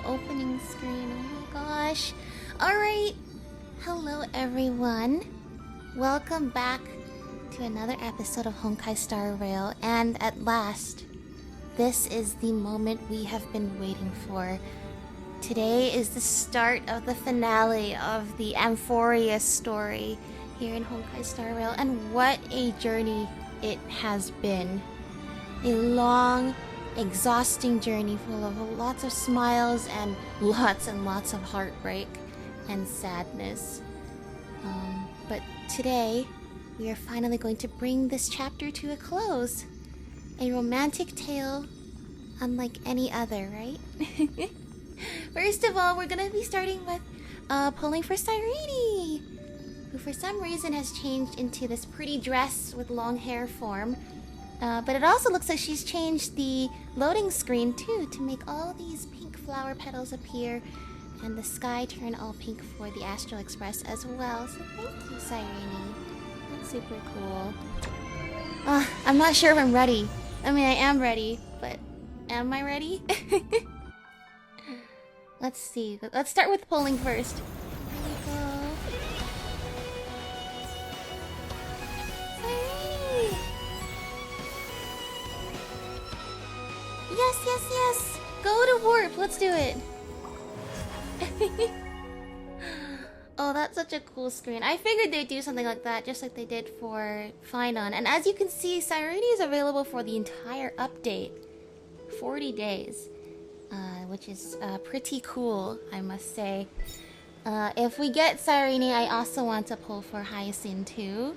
opening screen. Oh my gosh. Alright. Hello everyone. Welcome back to another episode of Honkai Star Rail. And at last, this is the moment we have been waiting for. Today is the start of the finale of the Amphoreus story here in Honkai Star Rail. And what a journey it has been. A long, exhausting journey full of lots of smiles and lots of heartbreak and sadness. But today, we are finally going to bring this chapter to a close. A romantic tale unlike any other, right? First of all, we're gonna be starting with pulling for Cyrene, who for some reason has changed into this pretty dress with long hair form. But it also looks like she's changed the loading screen too to make all these pink flower petals appear and the sky turn all pink for the Astral Express as well. So thank you, Cyrene. That's super cool. I'm not sure if I'm ready. I mean, I am ready, but am I ready? Let's see. Let's start with pulling first. Here we go. Cyrene! Yes, yes, yes! Go to warp! Let's do it! Oh, that's such a cool screen. I figured they'd do something like that, just like they did for Finon. And as you can see, Cyrene is available for the entire update. 40 days. Which is pretty cool, I must say. If we get Cyrene, I also want to pull for Hyacinth too.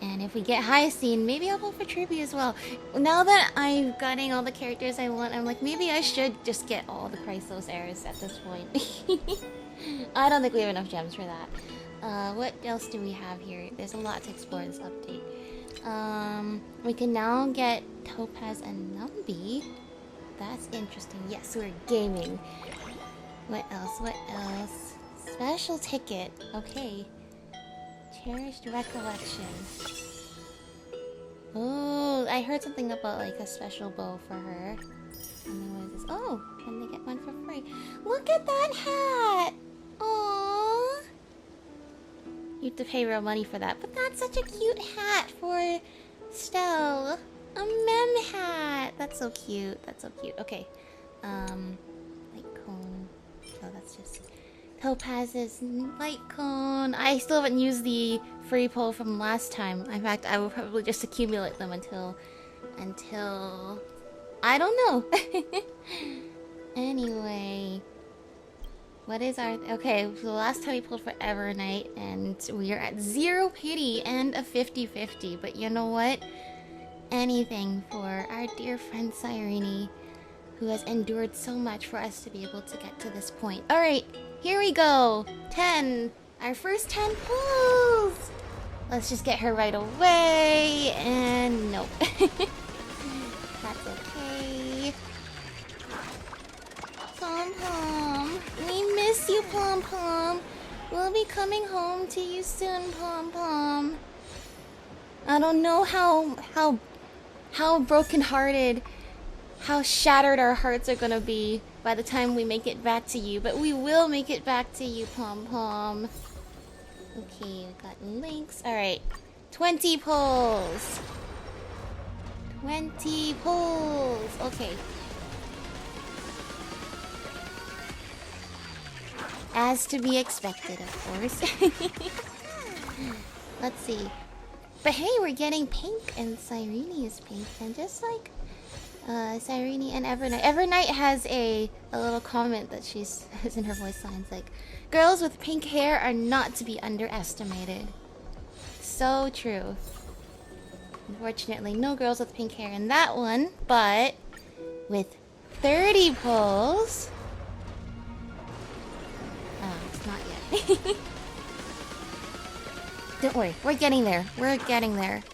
And if we get Hyacinth, maybe I'll pull for Tribute as well. Now that I'm getting all the characters I want, I'm like, maybe I should just get all the Chrysos heirs at this point. I don't think we have enough gems for that. What else do we have here? There's a lot to explore in this update. We can now get Topaz and Numby. That's interesting. Yes, we're gaming. What else? What else? Special ticket. Okay. Cherished recollection. Oh, I heard something about like a special bow for her. And then what is this? Oh, can they get one for free? Look at that hat! Aww. You have to pay real money for that, but that's such a cute hat for Stell. A mem hat! That's so cute. That's so cute. Okay. Light cone. Oh, that's just Topaz's light cone. I still haven't used the free pull from last time. In fact, I will probably just accumulate them until I don't know. Anyway, what is our okay? So the last time we pulled for Evernight, and we are at 0 pity and a 50-50. But you know what? Anything for our dear friend Cyrene, who has endured so much for us to be able to get to this point. Alright, here we go. 10. Our first 10 pulls. Let's just get her right away. And nope. That's okay. Pom Pom. We miss you, Pom Pom. We'll be coming home to you soon, Pom Pom. I don't know how brokenhearted, how shattered our hearts are gonna be by the time we make it back to you, but we will make it back to you, Pom Pom. Okay, we got links. Alright, 20 pulls. 20 pulls. Okay. As to be expected, of course. Let's see. But hey, we're getting pink, and Cyrene is pink, and just like Cyrene and Evernight. Evernight has a little comment that she says in her voice lines, like, girls with pink hair are not to be underestimated. So true. Unfortunately, no girls with pink hair in that one, but with 30 pulls... Oh, it's not yet. Don't worry, we're getting there. We're getting there.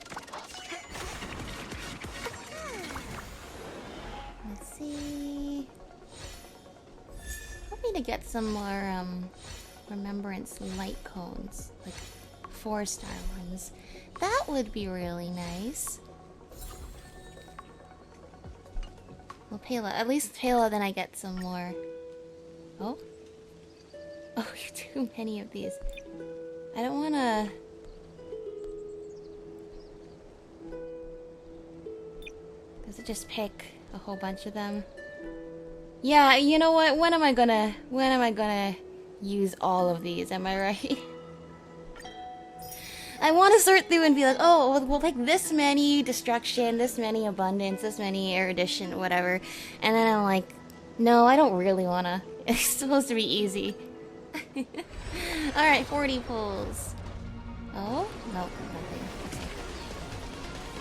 Let's see. Hoping to get some more remembrance light cones, like 4-star ones. That would be really nice. Well, Pela, at least Pela, then I get some more Oh? Oh, too many of these. I don't wanna... Does it just pick a whole bunch of them? Yeah, you know what? When am I gonna use all of these? Am I right? I want to sort through and be like, oh, we'll take this many destruction, this many abundance, this many erudition, whatever. And then I'm like, no, I don't really wanna. It's supposed to be easy. Alright, 40 pulls. Oh? Nope, nothing. Okay.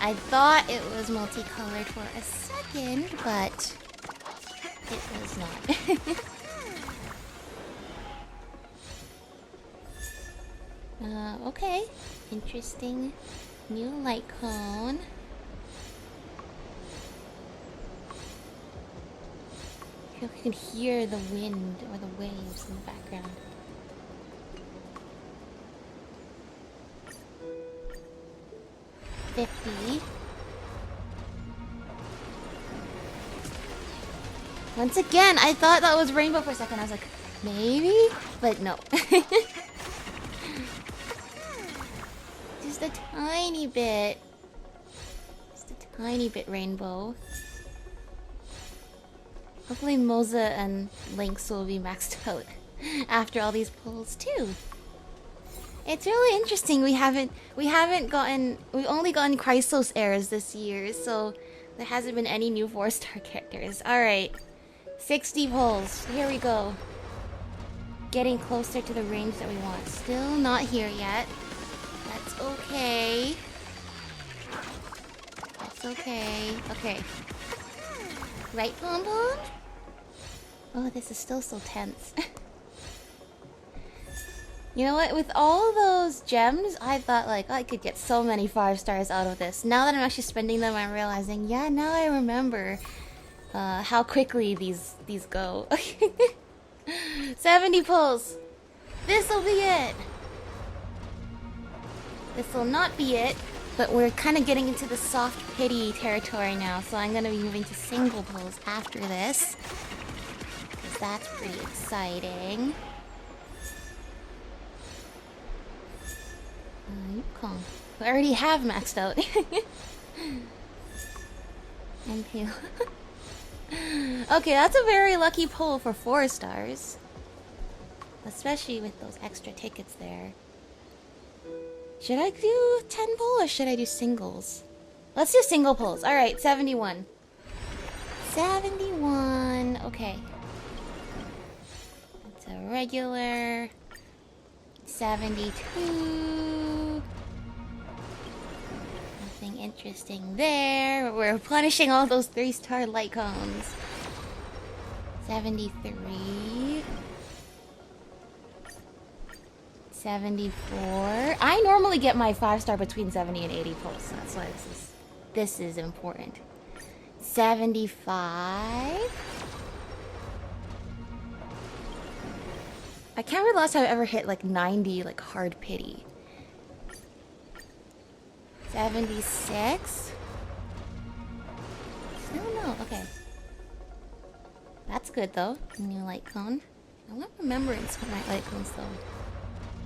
I thought it was multicolored for a second, but it was not. Okay. Interesting. New light cone. I feel like I can hear the wind or the waves in the background. $50. Once again, I thought that was rainbow for a second. I was like, maybe? But no. Just a tiny bit. Just a tiny bit rainbow. Hopefully Moza and Lynx will be maxed out after all these pulls too. It's really interesting. We've only gotten Chrysos heirs this year, so there hasn't been any new 4-star characters. Alright. 60 pulls. Here we go. Getting closer to the range that we want. Still not here yet. That's okay. That's okay. Okay. Right, Pom Pom? Oh, this is still so tense. You know what? With all those gems, I thought like I could get so many 5 stars out of this. Now that I'm actually spending them, I'm realizing, yeah, now I remember how quickly these go. 70 pulls. This'll be it. This will not be it, but we're kind of getting into the soft pity territory now, so I'm gonna be moving to single pulls after this, because that's pretty exciting. Yukon. We already have maxed out. And pale. Okay, that's a very lucky pull for 4 stars. Especially with those extra tickets there. Should I do 10 pull or should I do singles? Let's do single pulls. Alright, 71. 71. Okay. That's a regular. 72. Nothing interesting there. We're replenishing all those 3-star light cones. 73. 74. I normally get my 5-star between 70 and 80 pulls, so that's why this is important. 75. I can't remember the last time I ever hit like 90 like hard pity. 76. Still no. Okay. That's good though. New light cone. I'm not remembering some of my light cones though.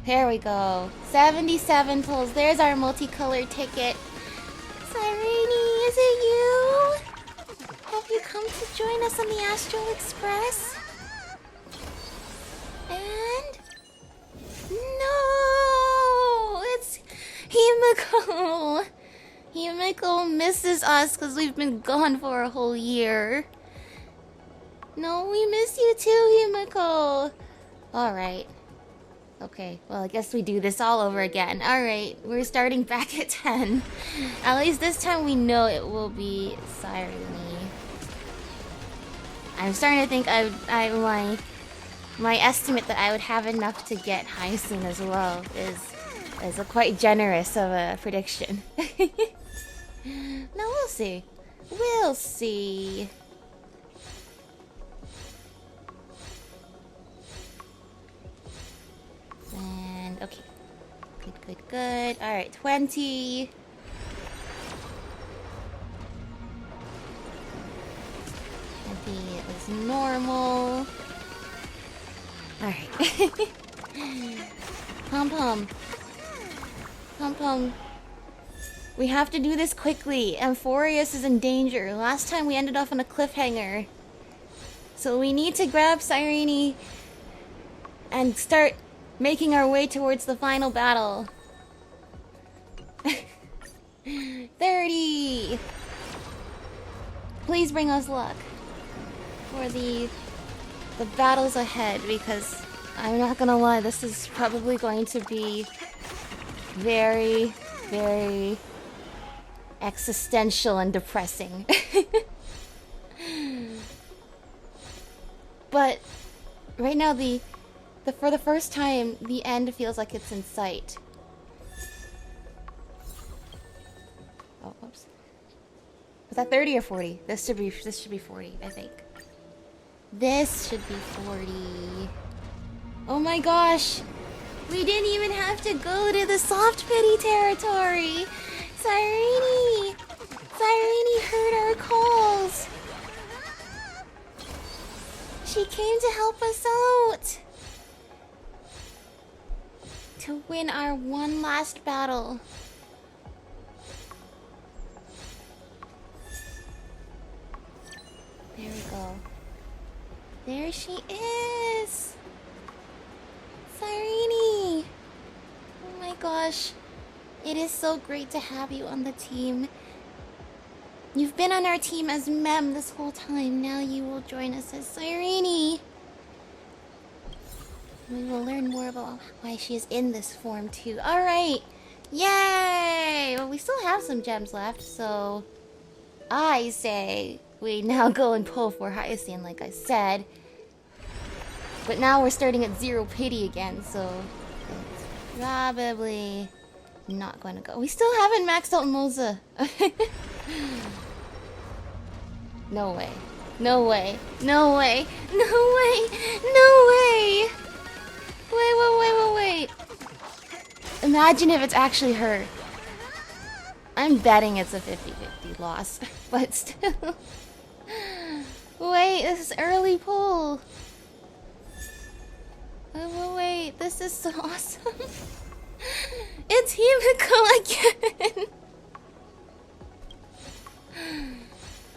There we go. 77 pulls. There's our multicolored ticket. Cyrene, is it you? Have you come to join us on the Astral Express? And... no! It's Himiko! Himiko misses us because we've been gone for a whole year. No, we miss you too, Himiko! Alright. Okay, well, I guess we do this all over again. Alright, we're starting back at 10. At least this time we know it will be Cyrene. I'm starting to think my estimate that I would have enough to get Hyacinth as well is a quite generous of a prediction. No, we'll see. We'll see. And okay. Good. Alright, 20. 20 is normal. Alright. Pom-pom. Pom-pom. We have to do this quickly. Amphoreus is in danger. Last time we ended off on a cliffhanger. So we need to grab Cyrene and start making our way towards the final battle. 30! Please bring us luck for the battles ahead, because I'm not gonna lie, this is probably going to be very, very existential and depressing. But right now, for the first time, the end feels like it's in sight. Oh, whoops. Was that 30 or 40? This should be 40, I think. This should be 40. Oh my gosh! We didn't even have to go to the soft pity territory! Cyrene! Cyrene heard our calls! She came to help us out! To win our one last battle. There we go. There she is! Cyrene! Oh my gosh. It is so great to have you on the team. You've been on our team as Mem this whole time. Now you will join us as Cyrene. We will learn more about why she is in this form too. Alright! Yay! Well, we still have some gems left, so I say we now go and pull for Hyacinth, like I said. But now we're starting at 0 pity again, so it's probably not going to go. We still haven't maxed out Moza. No way. No way. No way. No way. No way. Wait. Imagine if it's actually her. I'm betting it's a 50-50 loss, but still. Wait, this is early pull. Wait, this is so awesome. It's Himiko again.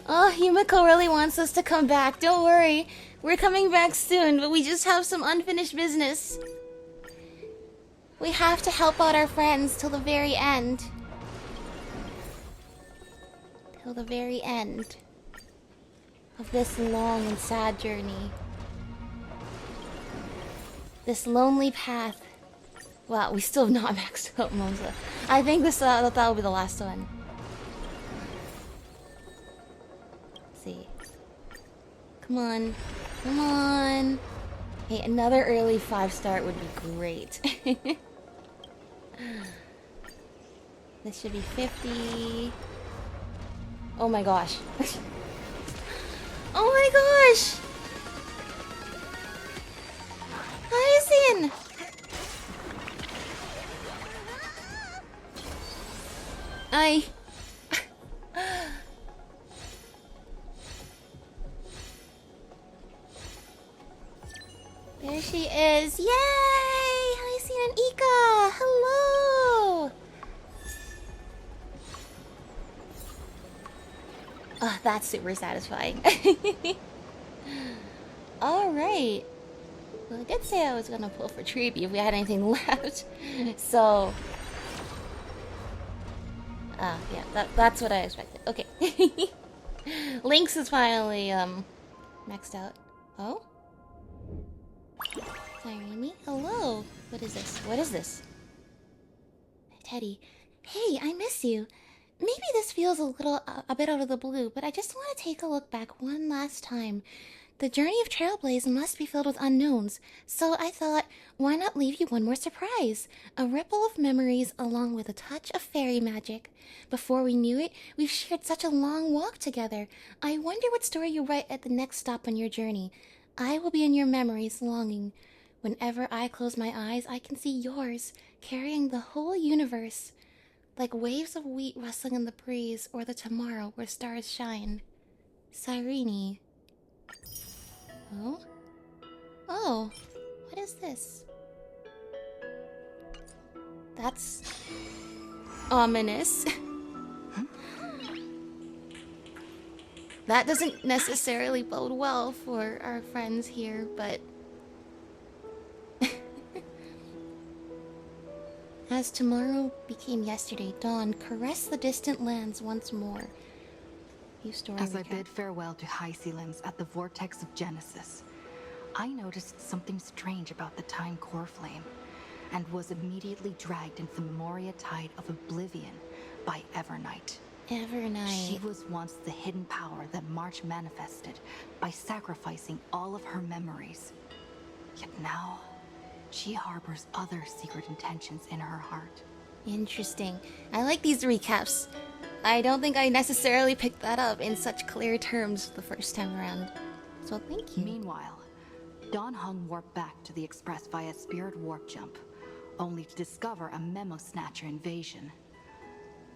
Oh, Himiko really wants us to come back. Don't worry. We're coming back soon, but we just have some unfinished business. We have to help out our friends till the very end. Till the very end of this long and sad journey. This lonely path. Wow, we still have not maxed out Moza. I think that will be the last one. Let's see. Come on. Come on. Hey, another early 5-star would be great. This should be 50. Oh my gosh. Oh my gosh! Hyacinth! There she is. Yay! Hyacinth and Ika! Hello! Oh, that's super satisfying. Alright. Well, I did say I was gonna pull for Treeby if we had anything left. So... yeah, that's what I expected. Okay. Lynx is finally, maxed out. Oh? Cyrene? Hello! What is this? What is this? Teddy. Hey, I miss you. Maybe this feels a bit out of the blue, but I just want to take a look back one last time. The journey of Trailblaze must be filled with unknowns, so I thought, why not leave you one more surprise? A ripple of memories along with a touch of fairy magic. Before we knew it, we've shared such a long walk together. I wonder what story you'll write at the next stop on your journey. I will be in your memories, longing. Whenever I close my eyes, I can see yours, carrying the whole universe. Like waves of wheat rustling in the breeze, or the tomorrow where stars shine. Cyrene. Oh? Oh. What is this? That's ominous. That doesn't necessarily bode well for our friends here, but... As tomorrow became yesterday, dawn caressed the distant lands once more. As I bid farewell to High Sealings at the vortex of Genesis, I noticed something strange about the time core flame, and was immediately dragged into the Memoria Tide of Oblivion by Evernight. Evernight. She was once the hidden power that March manifested by sacrificing all of her memories. Yet now, she harbors other secret intentions in her heart. Interesting. I like these recaps. I don't think I necessarily picked that up in such clear terms the first time around. So thank you. Meanwhile, Dan Heng warped back to the Express via Spirit Warp Jump, only to discover a Memo Snatcher invasion.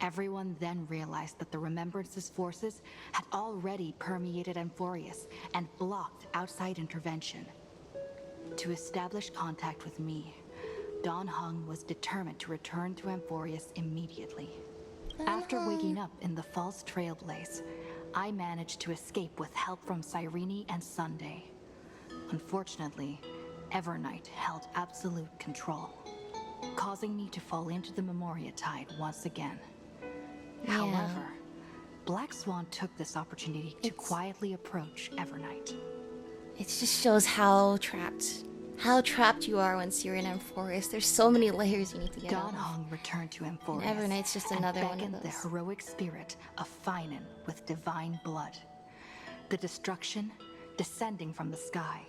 Everyone then realized that the Remembrance's forces had already permeated Amphoreus and blocked outside intervention. To establish contact with me, Dan Heng was determined to return to Amphoreus immediately. After waking up in the false Trailblaze, I managed to escape with help from Cyrene and Sunday. Unfortunately, Evernight held absolute control, causing me to fall into the Memoria Tide once again. Yeah. However, Black Swan took this opportunity to quietly approach Evernight. It just shows how trapped you are when you're in Amphoreus. There's so many layers you need to get Dan out of. Heng returned to Amphoreus Evernight's just another and one of beckoned those. the heroic spirit of Finan with divine blood. The destruction, descending from the sky,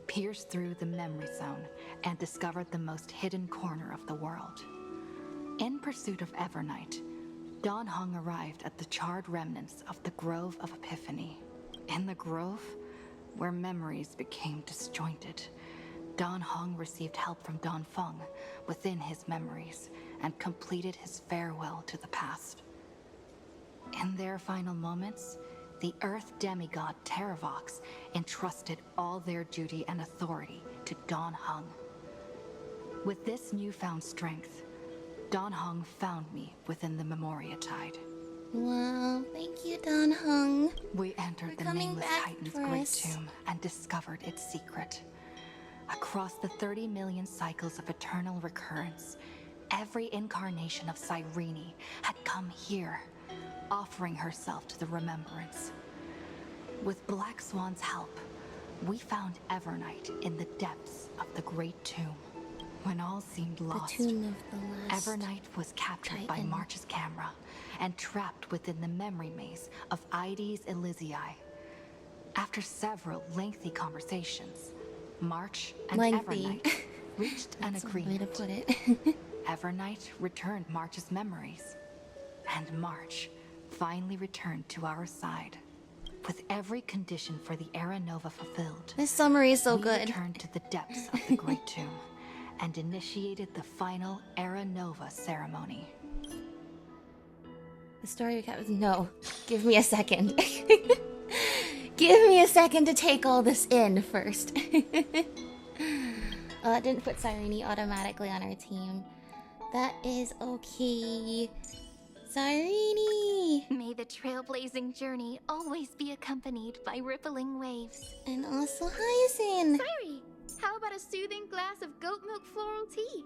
pierced through the memory zone and discovered the most hidden corner of the world. In pursuit of Evernight, Dan Heng arrived at the charred remnants of the Grove of Epiphany. In the grove, where memories became disjointed, Dan Heng received help from Dan Feng within his memories and completed his farewell to the past. In their final moments, the Earth demigod Terravox entrusted all their duty and authority to Dan Heng. With this newfound strength, Dan Heng found me within the Memoria Tide. Wow, thank you, Dan Heng. We entered the nameless Titan's great tomb and discovered its secret. Across the 30 million cycles of eternal recurrence, every incarnation of Cyrene had come here, offering herself to the Remembrance. With Black Swan's help, we found Evernight in the depths of the Great Tomb. When all seemed lost, The tomb of the last Evernight was captured by Titan. March's camera and trapped within the memory maze of Ides Elysiae. After several lengthy conversations, March and Evernight reached an agreement. That's a way to put it. Evernight returned March's memories, and March finally returned to our side. With every condition for the Era Nova fulfilled, This summary is so we good. returned to the depths of the Great Tomb and initiated the final Era Nova ceremony. The story recap was no. Give me a second. Give me a second to take all this in first. It didn't put Cyrene automatically on our team. That is okay. Cyrene! May the trailblazing journey always be accompanied by rippling waves. And also Hyacinth! Sorry, how about a soothing glass of goat milk floral tea?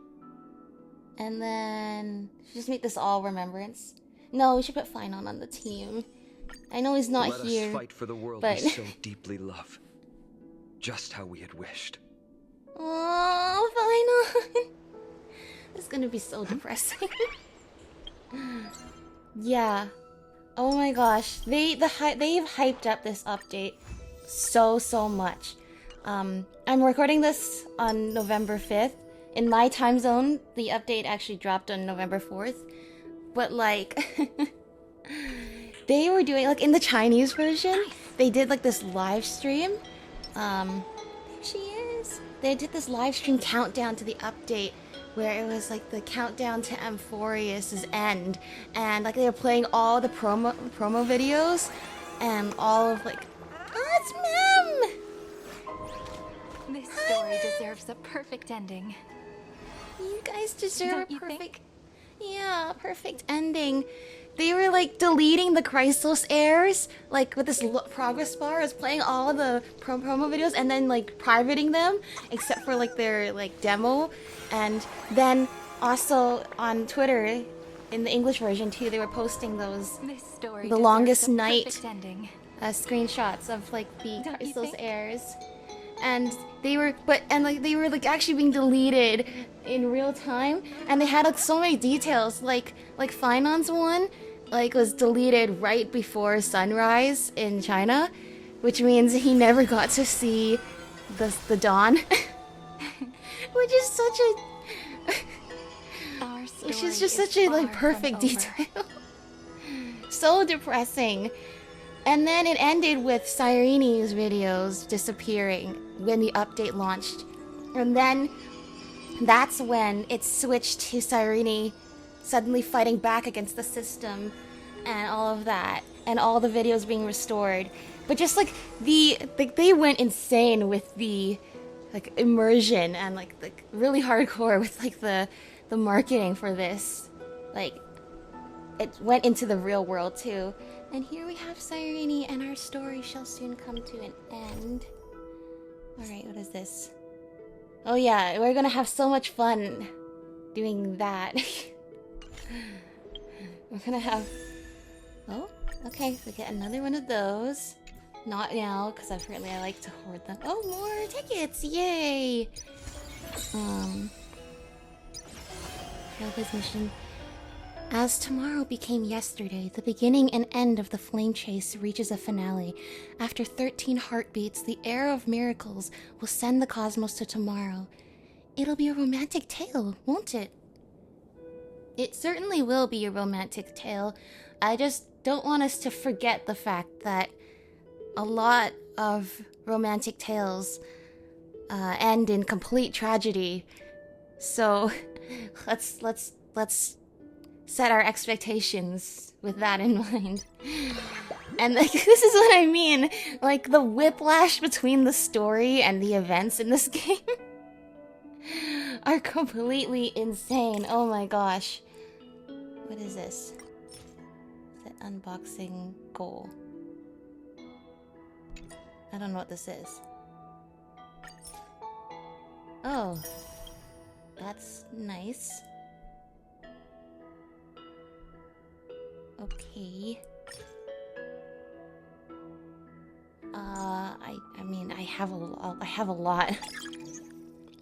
And then... should just make this all remembrance. No, we should put Finon on the team. I know he's not here. Let us fight for the world but... we so deeply love. Just how we had wished. Oh, Finon! This is gonna be so depressing. Yeah. Oh my gosh. They've hyped up this update so much. I'm recording this on November 5th. In my time zone, the update actually dropped on November 4th. But like they were doing like in the Chinese version, they did like this live stream. There she is. They did this live stream countdown to the update where it was like the countdown to Amphoreus' end, and like they were playing all the promo videos and all of like, oh, it's This story deserves a perfect ending. You guys deserve Don't a you perfect... think? Yeah, perfect ending. They were like deleting the Chrysos airs, like with this progress bar. I was playing all the promo videos and then like privating them, except for like their like demo. And then also on Twitter, in the English version too, they were posting those This story the deserves longest a night perfect ending. screenshots of like the Don't you Chrysos think? airs. And they were they were like actually being deleted in real time, and they had like so many details, like Finon's one like was deleted right before sunrise in China, which means he never got to see the dawn. Which is such a Our story which is just such a like far from perfect over. detail. So depressing. And then it ended with Cyrene's videos disappearing when the update launched. And then that's when it switched to Cyrene suddenly fighting back against the system and all of that. And all the videos being restored. But just like they went insane with the like immersion and like really hardcore with like the marketing for this. Like it went into the real world too. And here we have Cyrene, and our story shall soon come to an end. Alright, what is this? Oh yeah, we're gonna have so much fun doing that. We're gonna have... Oh, okay, we get another one of those. Not now, because apparently I like to hoard them. Oh, more tickets! Yay! Trailblaze mission. As tomorrow became yesterday, the beginning and end of the flame chase reaches a finale. After 13 heartbeats, the era of miracles will send the cosmos to tomorrow. It'll be a romantic tale, won't it? It certainly will be a romantic tale. I just don't want us to forget the fact that a lot of romantic tales end in complete tragedy. So let's set our expectations with that in mind. And like, this is what I mean. Like the whiplash between the story and the events in this game are completely insane. Oh my gosh. What is this? Set unboxing goal. I don't know what this is. Oh. That's nice. Okay. I mean, I have a lot.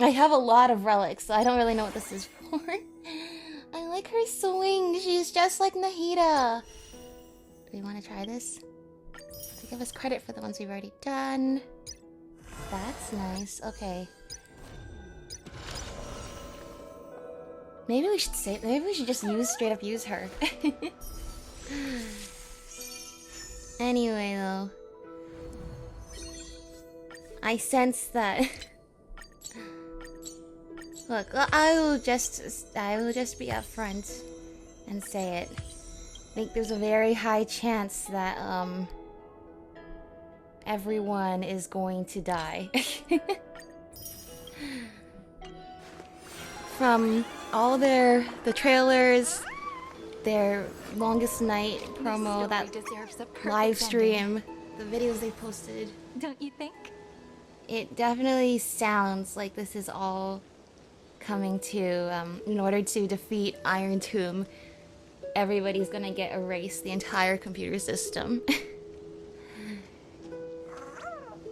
I have a lot of relics, so I don't really know what this is for. I like her swing. She's just like Nahida. Do we want to try this? To give us credit for the ones we've already done. That's nice. Okay. Maybe we should say. Maybe we should just straight up use her. Anyway, though, I sense that. Look, I will just be upfront and say it. I think there's a very high chance that everyone is going to die. From all the trailers, their longest night promo, that live stream, the videos they posted. Don't you think? It definitely sounds like this is all coming to, in order to defeat Iron Tomb, everybody's gonna get erased, the entire computer system.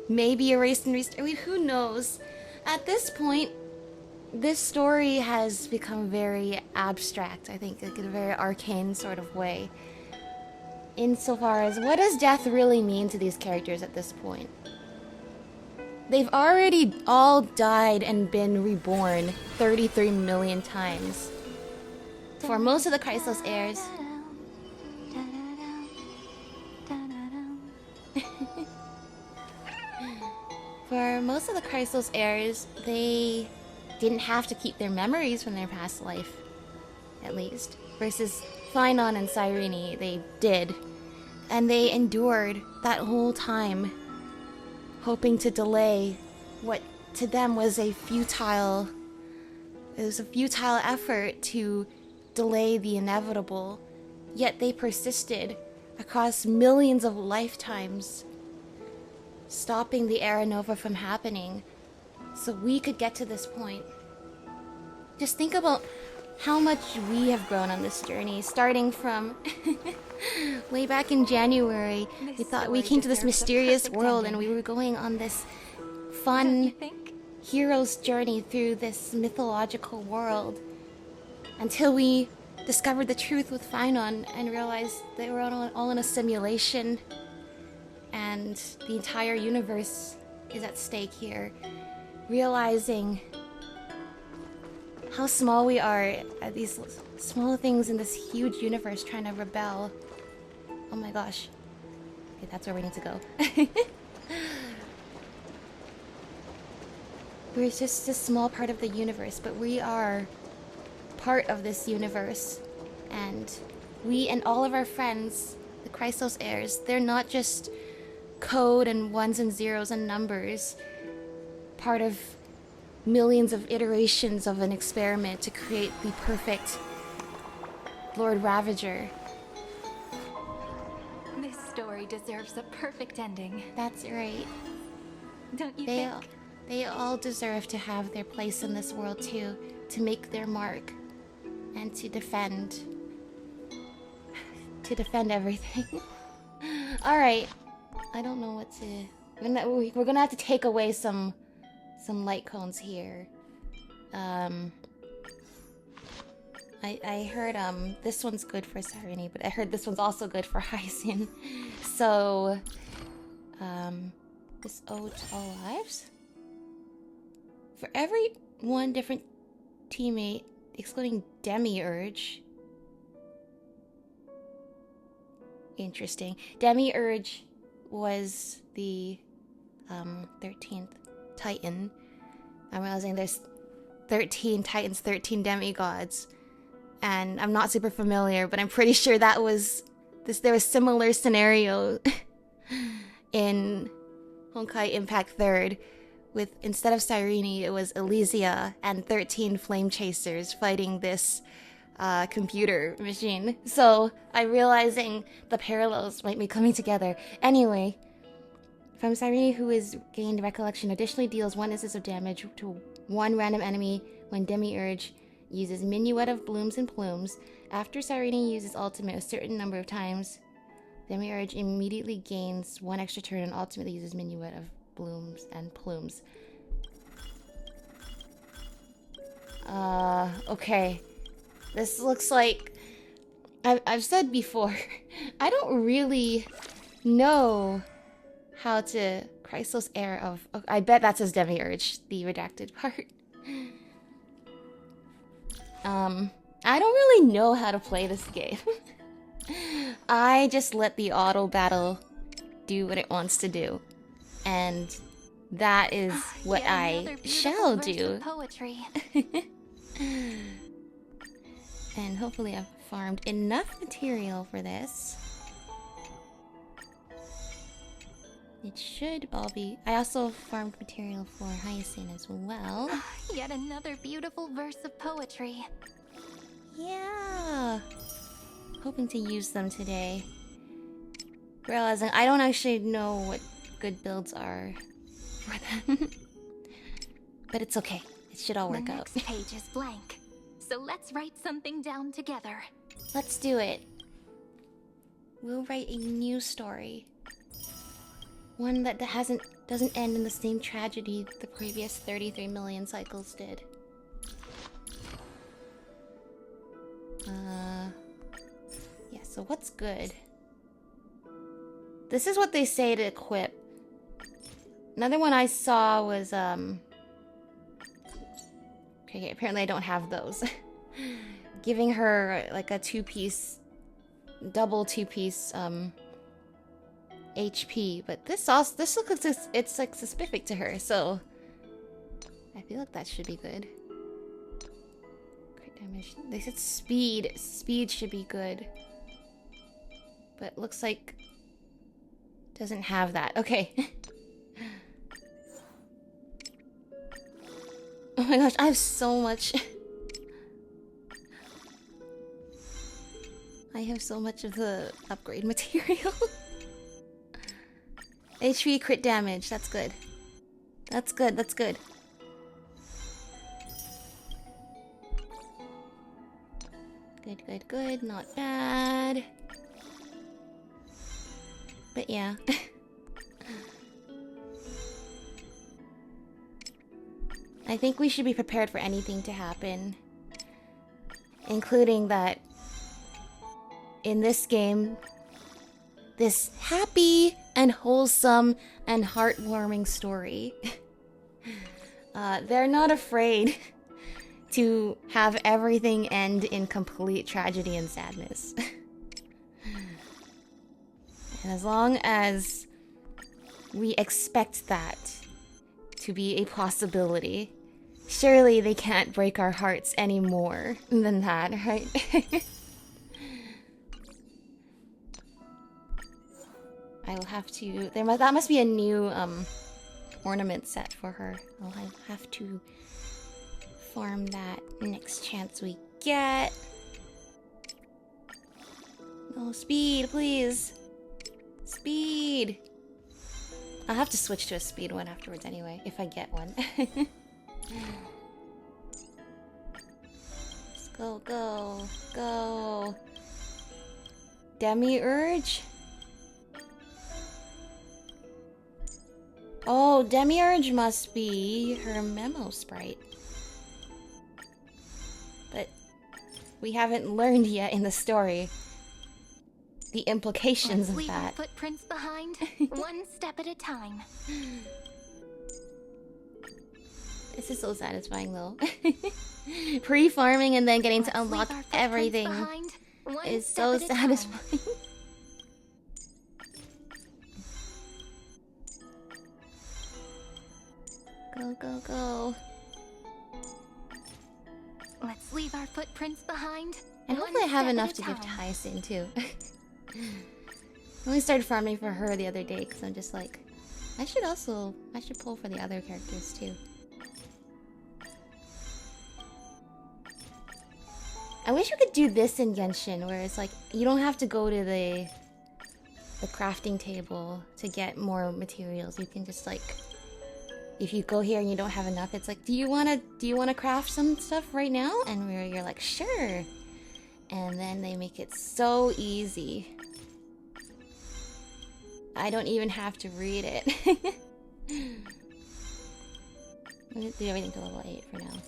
Maybe erased and restart. I mean, who knows? At this point, this story has become very abstract, I think, like in a very arcane sort of way. Insofar as, what does death really mean to these characters at this point? They've already all died and been reborn 33 million times. For most of the Chrysos heirs... For most of the Chrysos heirs, they didn't have to keep their memories from their past life, at least. Versus Finon and Cyrene, they did. And they endured that whole time, hoping to delay what to them was a futile... It was a futile effort to delay the inevitable, yet they persisted across millions of lifetimes, stopping the Era Nova from happening so we could get to this point. Just think about how much we have grown on this journey, starting from way back in January. We thought we came to this mysterious world and we were going on this fun hero's journey through this mythological world until we discovered the truth with Finon and realized they were all in a simulation and the entire universe is at stake here. Realizing how small we are at these small things in this huge universe trying to rebel. Oh my gosh. Okay, that's where we need to go. We're just a small part of the universe, but we are part of this universe. And we and all of our friends, the Chrysos heirs, they're not just code and ones and zeros and numbers, part of millions of iterations of an experiment to create the perfect Lord Ravager. This story deserves a perfect ending. That's right. Don't you think? They all deserve to have their place in this world too, to make their mark, and to defend everything. All right, I don't know what to. We're gonna have to take away some light cones here. I heard this one's good for Cyrene, but I heard this one's also good for Hyacinth. So this ode to all lives. For every one different teammate, excluding Demiurge. Interesting. Demiurge was the 13th Titan. I'm realizing there's 13 Titans, 13 demigods. And I'm not super familiar, but I'm pretty sure that was there was similar scenario in Honkai Impact 3rd. With, instead of Cyrene, it was Elysia and 13 flame chasers fighting this computer machine. So I'm realizing the parallels might be coming together. Anyway, from Cyrene, who has gained recollection, additionally deals 1 instance of damage to one random enemy when Demiurge uses Minuet of Blooms and Plumes. After Cyrene uses ultimate a certain number of times, Demiurge immediately gains 1 extra turn and ultimately uses Minuet of Blooms and Plumes. Okay. This looks like... I've said before, I don't really know how to... Chrysos heir of... I bet that says Demiurge, the redacted part. I don't really know how to play this game. I just let the auto battle do what it wants to do. And that is what I shall do. Poetry. And hopefully I've farmed enough material for this. It should all be... I also farmed material for Hyacinth as well. Yet another beautiful verse of poetry. Yeah. Hoping to use them today. Realizing I don't actually know what good builds are for them. But it's okay. It should all work out. The next page is blank. So let's write something down together. Let's do it. We'll write a new story. One that doesn't end in the same tragedy the previous 33 million cycles did. Yeah, so what's good? This is what they say to equip. Another one I saw was, okay, apparently I don't have those. Giving her, like, a double two-piece, HP, but this looks like it's like specific to her, so I feel like that should be good. Crit damage. They said speed. Speed should be good, but looks like doesn't have that. Okay. my gosh, I have so much. I have so much of the upgrade material. HP crit damage, that's good. That's good, that's good. Good, good, good, not bad. But yeah. I think we should be prepared for anything to happen. Including that in this game, this happy and wholesome and heartwarming story, they're not afraid to have everything end in complete tragedy and sadness. And as long as we expect that to be a possibility, surely they can't break our hearts any more than that, right? I will have to... that must be a new ornament set for her. I'll have to farm that next chance we get. No, speed, please. Speed. I'll have to switch to a speed one afterwards anyway, if I get one. Let's go, go, go. Demiurge? Oh, Demiurge must be her memo sprite. But we haven't learned yet in the story the implications of leave our that. footprints behind, one step at a time. This is so satisfying though. Pre-farming and then getting to unlock Leave our footprints everything behind, one is step so at a time. satisfying. Go, go, go. Let's leave our footprints behind. And one hopefully I have step enough at to a give time. Tyson too. I only started farming for her the other day because I'm just like, I should pull for the other characters too. I wish we could do this in Genshin, where it's like, you don't have to go to the crafting table to get more materials. You can just like, if you go here and you don't have enough, it's like, do you wanna craft some stuff right now? And you're like, sure. And then they make it so easy. I don't even have to read it. I'm gonna do everything to level 8 for now.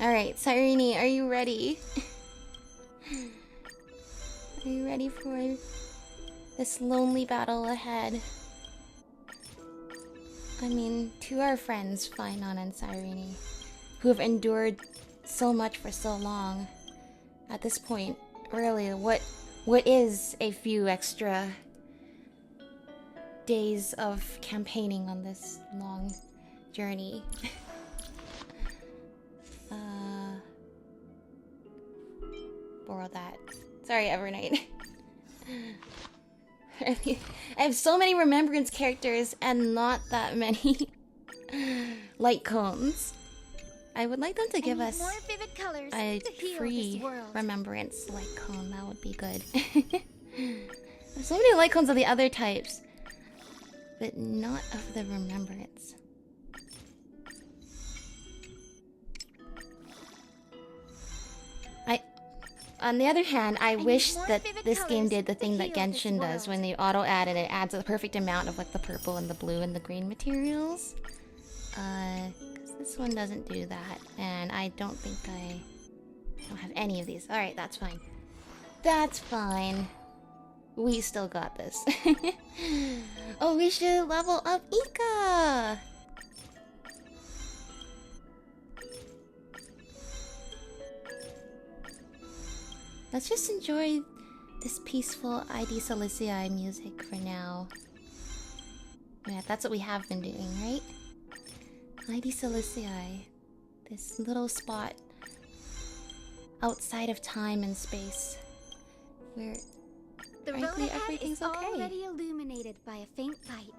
Alright, Cyrene, are you ready? Are you ready for this lonely battle ahead? I mean, to our friends, Phainon and Cyrene, who have endured so much for so long, at this point, really, what is a few extra days of campaigning on this long journey? Borrow that. Sorry, Evernight. I have so many remembrance characters and not that many light cones. I would like them to give us more vivid colors a to heal free this world. remembrance light cone. That would be good. There's so many light cones of the other types, but not of the remembrance. On the other hand, I wish more that vivid this game colors did the to thing that heal this Genshin does world. when they auto-add and it adds the perfect amount of like the purple and the blue and the green materials. 'Cause this one doesn't do that, and I don't think I don't have any of these. Alright, that's fine. That's fine. We still got this. Oh, we should level up Ika! Let's just enjoy this peaceful ID Silicii music for now. Yeah, that's what we have been doing, right? ID Silicii. This little spot outside of time and space where frankly, road ahead everything's is okay. already illuminated by a faint light.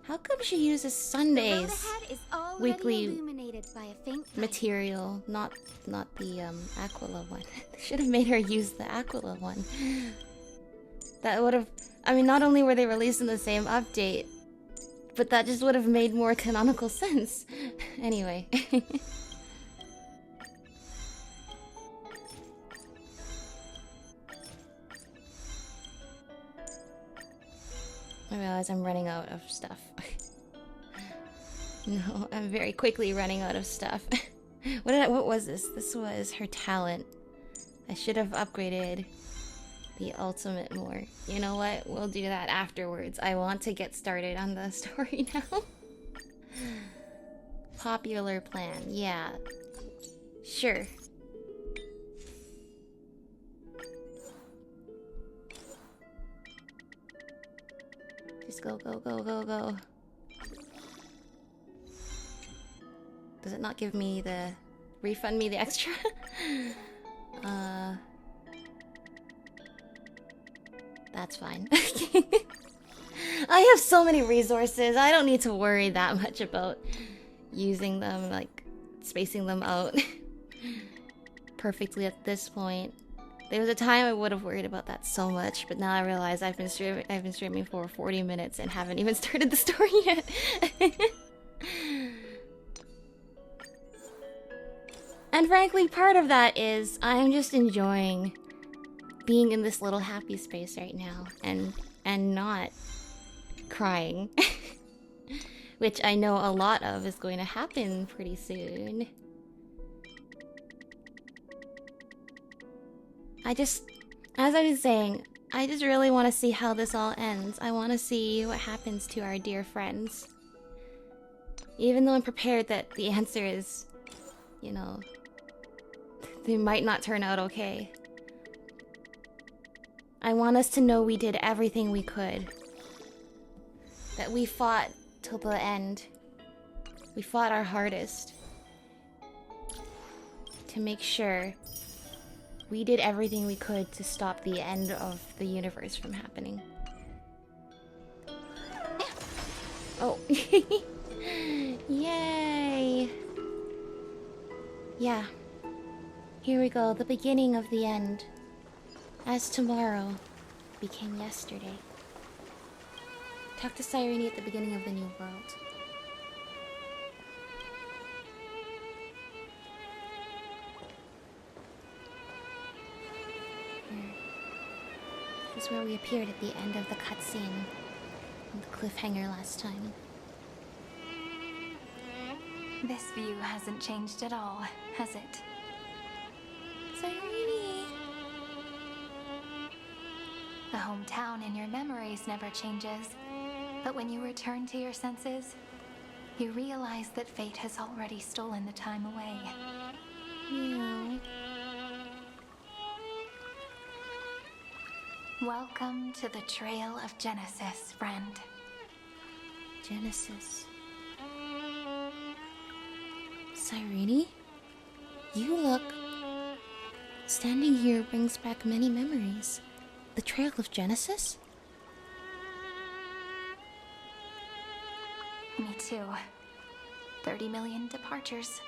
How come she uses The road Sundays ahead is already weekly illuminated by a faint light. material, not the Aquila one? They should have made her use the Aquila one. That would have, I mean, not only were they released in the same update, but that just would have made more canonical sense. Anyway. I realize I'm running out of stuff. No, I'm very quickly running out of stuff. What was this? This was her talent. I should have upgraded the ultimate more. You know what? We'll do that afterwards. I want to get started on the story now. Popular plan. Yeah. Sure. Just go, go, go, go, go. Does it not give me the... refund me the extra? That's fine. I have so many resources. I don't need to worry that much about using them, like, spacing them out perfectly at this point. There was a time I would have worried about that so much, but now I realize I've been streaming for 40 minutes and haven't even started the story yet. And frankly, part of that is I'm just enjoying being in this little happy space right now and not crying. Which I know a lot of is going to happen pretty soon. As I was saying, I just really want to see how this all ends. I want to see what happens to our dear friends. Even though I'm prepared that the answer is, you know, they might not turn out okay. I want us to know we did everything we could. That we fought till the end. We fought our hardest. To make sure we did everything we could to stop the end of the universe from happening. Oh. Yay! Yeah. Here we go, the beginning of the end. As tomorrow became yesterday. Talk to Cyrene at the beginning of the new world. Here. This is where we appeared at the end of the cutscene. The cliffhanger last time. This view hasn't changed at all, has it? Cyrene! The hometown in your memories never changes. But when you return to your senses, you realize that fate has already stolen the time away. Yeah. Welcome to the Trail of Genesis, friend. Genesis. Cyrene? You look... Standing here brings back many memories. The Trail of Genesis? Me too. 30 million departures.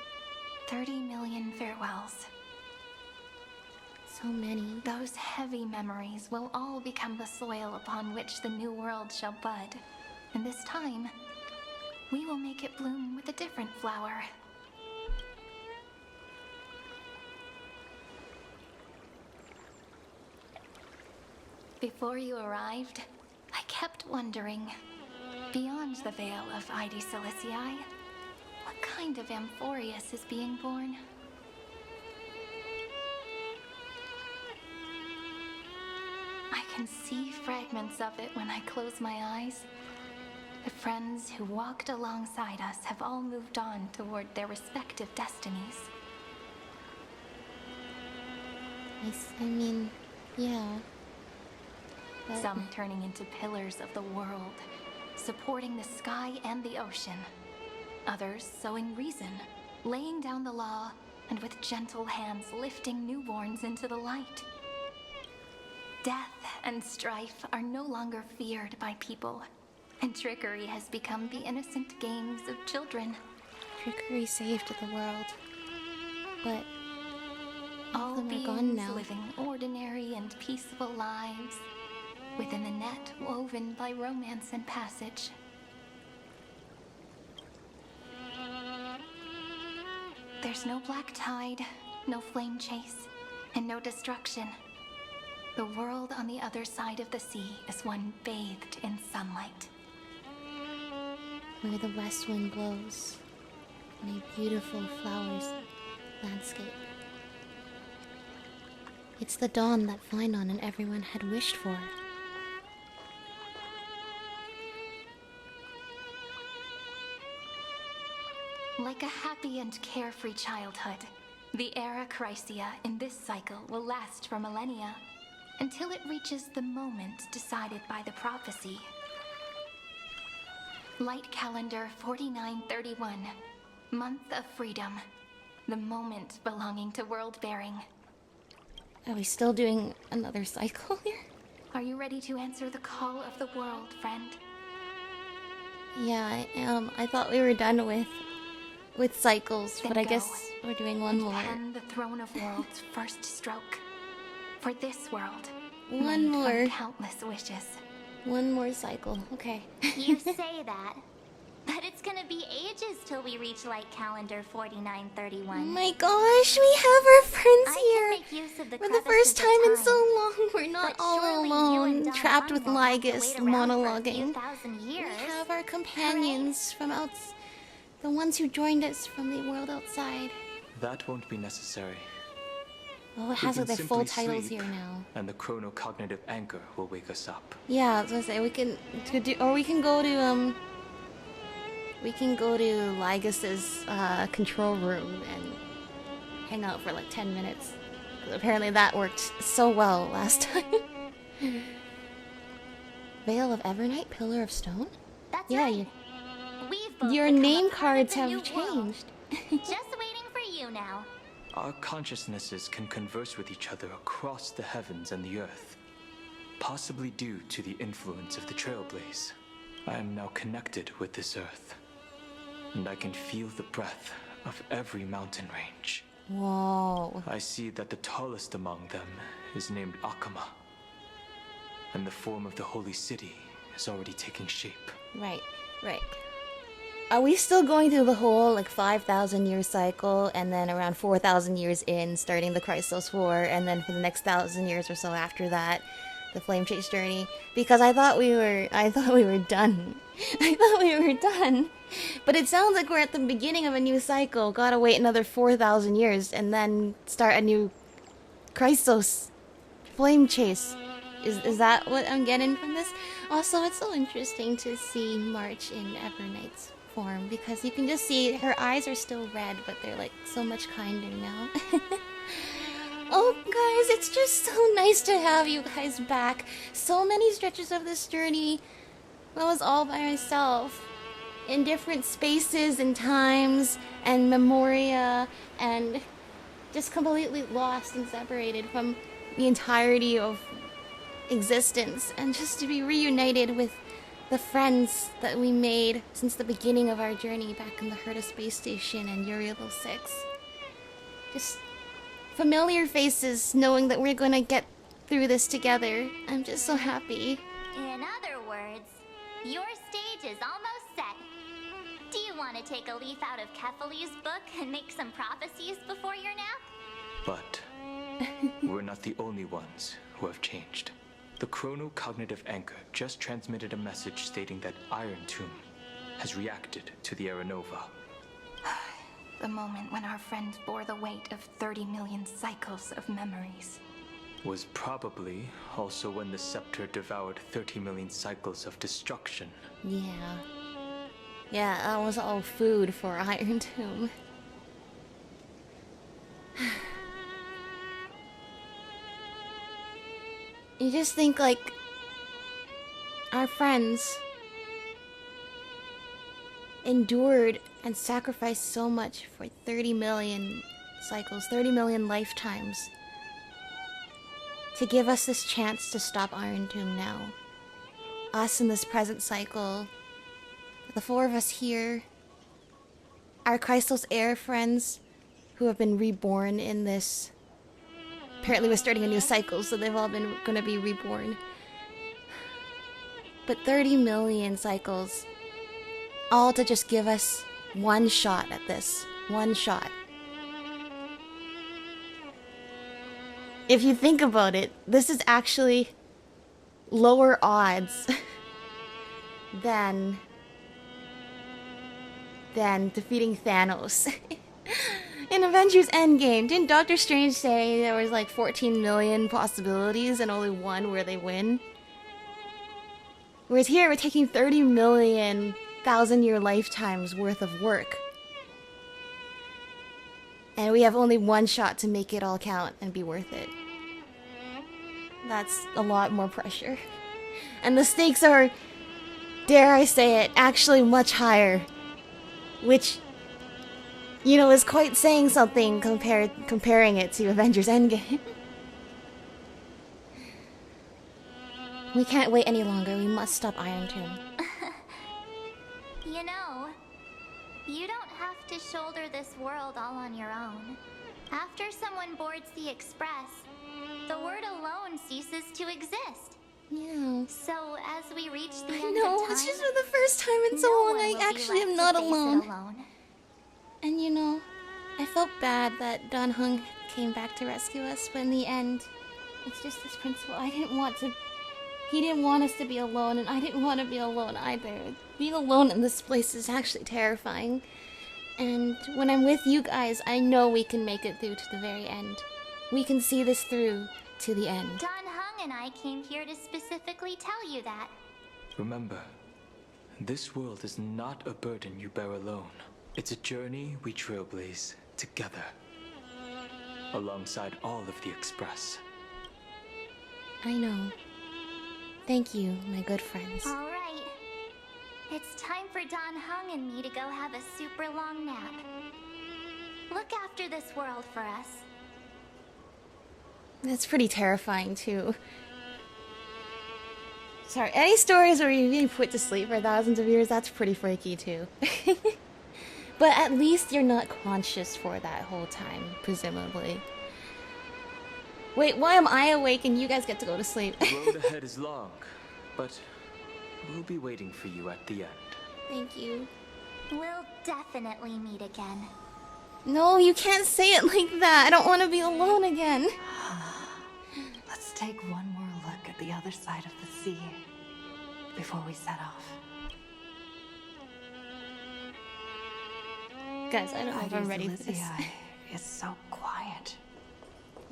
30 million farewells. So many. Those heavy memories will all become the soil upon which the new world shall bud. And this time, we will make it bloom with a different flower. Before you arrived, I kept wondering, beyond the veil of Ide Silicii, what kind of Amphoreus is being born? I can see fragments of it when I close my eyes. The friends who walked alongside us have all moved on toward their respective destinies. I mean, yeah. But... Some turning into pillars of the world, supporting the sky and the ocean. Others sowing reason, laying down the law, and with gentle hands lifting newborns into the light. Death and strife are no longer feared by people, and trickery has become the innocent games of children. Trickery saved the world, but All them are beings gone now. living ordinary and peaceful lives within a net woven by romance and passage. There's no black tide, no flame chase, and no destruction. The world on the other side of the sea is one bathed in sunlight. where the west wind blows in a beautiful flowers landscape. It's the dawn that Phainon and everyone had wished for. Like a happy and carefree childhood, the era Chrysia in this cycle will last for millennia, until it reaches the moment decided by the prophecy. Light calendar 4931, month of freedom, the moment belonging to world-bearing. Are we still doing another cycle here? Are you ready to answer the call of the world, friend? Yeah, I am. I thought we were done with cycles, Then but I go guess we're doing one and more. pen the throne of worlds' first stroke. For this world, One made more. from countless wishes. One more cycle. Okay. You say that, but it's gonna be ages till we reach light calendar 4931. Oh my gosh, we have our friends I here. can make use of the For the crevices first of time in time. so long, we're not But all surely you alone, and Don trapped Juan with won't have to Lygus, wait around for a few monologuing. thousand We years. have our companions from outs, the ones who joined us from the world outside. That won't be necessary. Oh, it We has can like their full simply titles sleep, here now. and the chronocognitive anchor will wake us up. Yeah, I was gonna say we can do, or we can go to Lygus's control room and hang out for like 10 minutes. 'Cause apparently that worked so well last time. Veil of Evernight, Pillar of Stone. That's Yeah, right. We've both your become name a part of cards the have new world. changed. Just waiting for you now. Our consciousnesses can converse with each other across the heavens and the earth, possibly due to the influence of the Trailblaze. I am now connected with this earth, and I can feel the breath of every mountain range. Whoa. I see that the tallest among them is named Akama, and the form of the holy city is already taking shape. Right, right. Are we still going through the whole like 5,000 year cycle, and then around 4,000 years in, starting the Chrysos War, and then for the next 1,000 years or so after that, the Flame Chase journey? Because I thought we were done. I thought we were done. But it sounds like we're at the beginning of a new cycle. Gotta wait another 4,000 years and then start a new Chrysos Flame Chase. Is that what I'm getting from this? Also, it's so interesting to see March in Evernight's form, because you can just see her eyes are still red, but they're like so much kinder now. Oh guys, it's just so nice to have you guys back. So many stretches of this journey I was all by myself, in different spaces and times and memoria, and just completely lost and separated from the entirety of existence, and just to be reunited with the friends that we made since the beginning of our journey back in the Herta space station and Uriel 06. Just familiar faces, knowing that we're gonna get through this together. I'm just so happy. In other words, your stage is almost set. Do you want to take a leaf out of Kephalu's book and make some prophecies before your nap? But we're not the only ones who have changed. The chronocognitive anchor just transmitted a message stating that Iron Tomb has reacted to the Aranova. The moment when our friend bore the weight of 30 million cycles of memories. Was probably also when the scepter devoured 30 million cycles of destruction. Yeah. Yeah, that was all food for Iron Tomb. You just think, like, our friends endured and sacrificed so much for 30 million cycles, 30 million lifetimes. to give us this chance to stop Iron Tomb now. Us in this present cycle, the four of us here, our Crystal's heir friends who have been reborn in this. Apparently we're starting a new cycle, so they've all been gonna be reborn. But 30 million cycles, all to just give us one shot at this. One shot. If you think about it, this is actually lower odds than defeating Thanos. In Avengers Endgame, didn't Doctor Strange say there was like 14 million possibilities and only one where they win? Whereas here, we're taking 30 million thousand-year lifetimes worth of work. And we have only one shot to make it all count and be worth it. That's a lot more pressure. And the stakes are, dare I say it, actually much higher. Which, you know, is quite saying something comparing it to Avengers Endgame. We can't wait any longer. We must stop Iron Tomb. You know, you don't have to shoulder this world all on your own. After someone boards the Express, the word alone ceases to exist. Yeah. So as we reach the I end know, of time, it's just for the first time in so long I actually am not alone. And you know, I felt bad that Dan Heng came back to rescue us, but in the end, it's just this principle. He didn't want us to be alone, and I didn't want to be alone either. Being alone in this place is actually terrifying. And when I'm with you guys, I know we can make it through to the very end. We can see this through to the end. Don Hung and I came here to specifically tell you that. Remember, this world is not a burden you bear alone. It's a journey we trailblaze together, alongside all of the Express. I know. Thank you, my good friends. All right. It's time for Don Hung and me to go have a super long nap. Look after this world for us. That's pretty terrifying, too. Sorry, any stories where you're being put to sleep for thousands of years, that's pretty freaky, too. But at least you're not conscious for that whole time, presumably. Wait, why am I awake and you guys get to go to sleep? The road ahead is long, but we'll be waiting for you at the end. Thank you. We'll definitely meet again. No, you can't say it like that. I don't want to be alone again. Let's take one more look at the other side of the sea before we set off. Guys, I don't know if I'm ready for this. It's so quiet.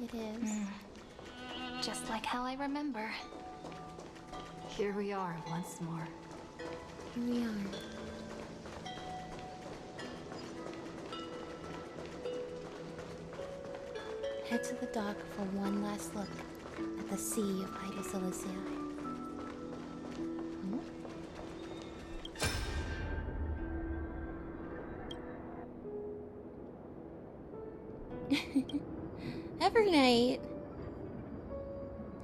It is. Just like how I remember. Here we are once more. Here we are. Head to the dock for one last look at the sea of Ida Silicii. Every night.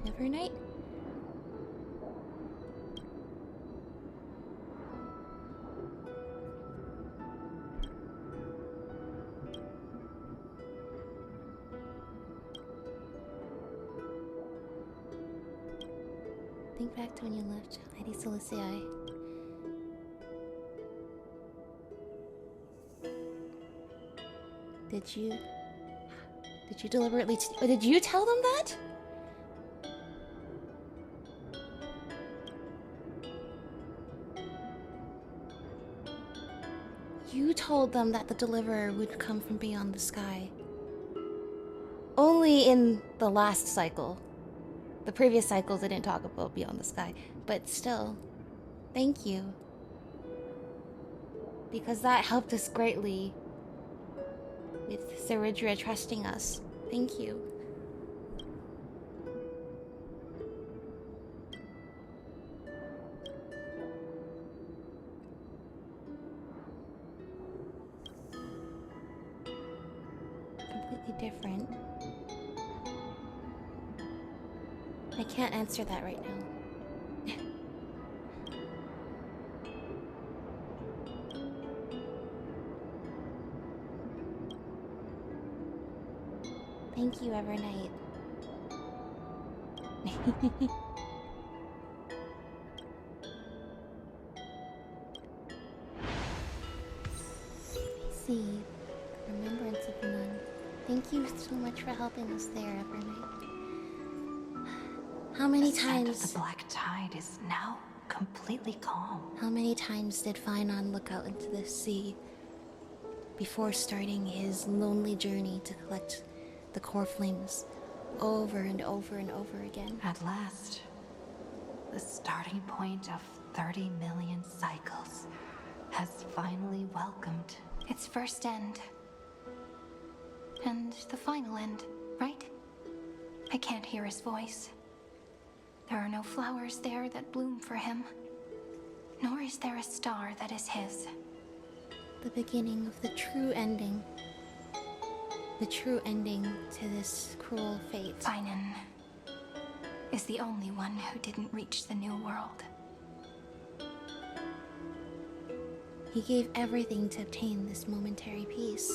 Every night? Think back to when you left Lady Silicii. Did you deliberately did you tell them that? You told them that the deliverer would come from beyond the sky. Only in the last cycle. The previous cycles I didn't talk about beyond the sky, but still, thank you. Because that helped us greatly with Ceridria trusting us. Thank you. Completely different. I can't answer that right now. Thank you, Evernight. See, remembrance of none. Thank you so much for helping us there, Evernight. How many The scent times? of the black tide is now completely calm. How many times did Finon look out into the sea before starting his lonely journey to collect the core flames over and over and over again? At last, the starting point of 30 million cycles has finally welcomed Its first end. And the final end, right? I can't hear his voice. There are no flowers there that bloom for him. Nor is there a star that is his. The beginning of the true ending. The true ending to this cruel fate. Finan is the only one who didn't reach the new world. He gave everything to obtain this momentary peace.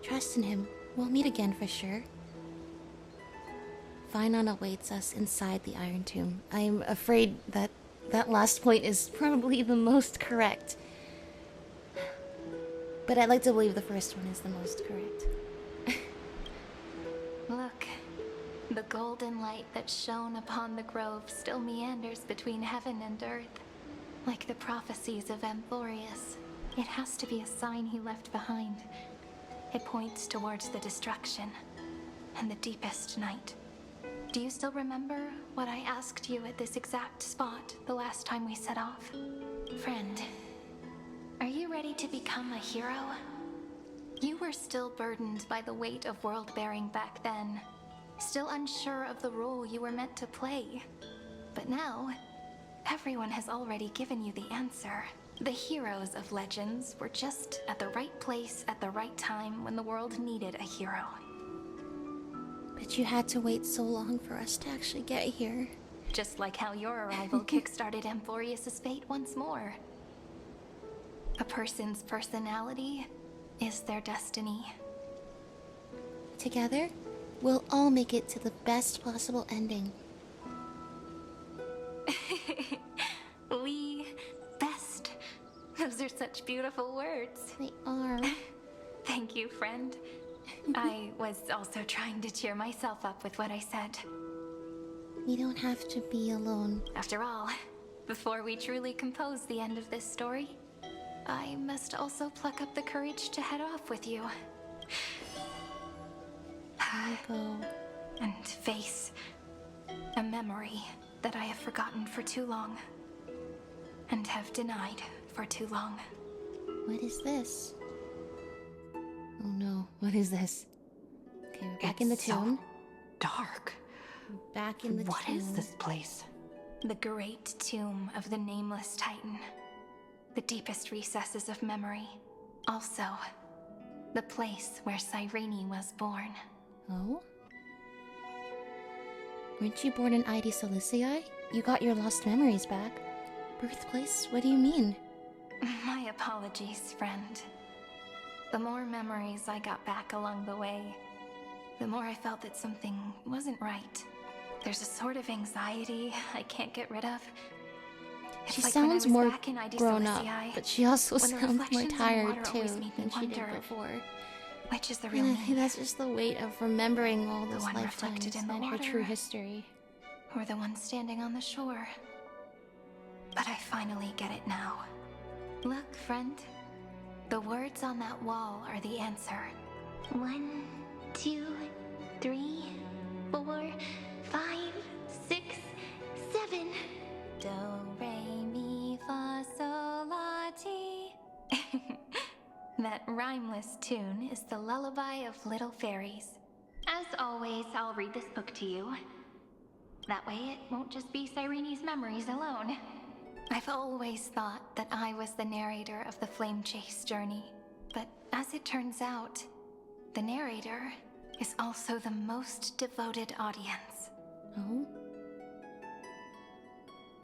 Trust in him. We'll meet again for sure. Finon awaits us inside the Iron Tomb. I'm afraid that that last point is probably the most correct. But I'd like to believe the first one is the most correct. Look, the golden light that shone upon the grove still meanders between heaven and earth. Like the prophecies of Amphoreus. It has to be a sign he left behind. It points towards the destruction and the deepest night. Do you still remember what I asked you at this exact spot the last time we set off? Friend, are you ready to become a hero? You were still burdened by the weight of world-bearing back then, still unsure of the role you were meant to play. But now, everyone has already given you the answer. The heroes of legends were just at the right place at the right time when the world needed a hero. But you had to wait so long for us to actually get here. Just like how your arrival kickstarted Amphoreus' fate once more. A person's personality is their destiny. Together, we'll all make it to the best possible ending. We best. Those are such beautiful words. They are. Thank you, friend. I was also trying to cheer myself up with what I said. We don't have to be alone. After all, before we truly compose the end of this story, I must also pluck up the courage to head off with you. Here we go. And face a memory that I have forgotten for too long. And have denied for too long. What is this? Oh no, what is this? Okay, we're back in the tomb. So dark. Back in the tomb. What is this place? The great tomb of the nameless titan. The deepest recesses of memory. Also, the place where Cyrene was born. Oh? Weren't you born in ID Silicii? You got your lost memories back. Birthplace? What do you mean? My apologies, friend. The more memories I got back along the way, the more I felt that something wasn't right. There's a sort of anxiety I can't get rid of. It's She like when I sounds was more back in ID grown up, Silicii, but she also when the sounds more reflections in the tired water too always made me than she did wonder, before. which is the real And I think me? that's just the weight of remembering all The those one lifetimes reflected in the and her water. true history. Or the one standing on the shore. But I finally get it now. Look, friend. The words on that wall are the answer. 1, 2, 3, 4, 5, 6, 7. Do, re, mi, fa, sol, la, ti. That rhymeless tune is the lullaby of little fairies. As always, I'll read this book to you. That way it won't just be Cyrene's memories alone. I've always thought that I was the narrator of the Flame Chase journey. But as it turns out, the narrator is also the most devoted audience. Oh?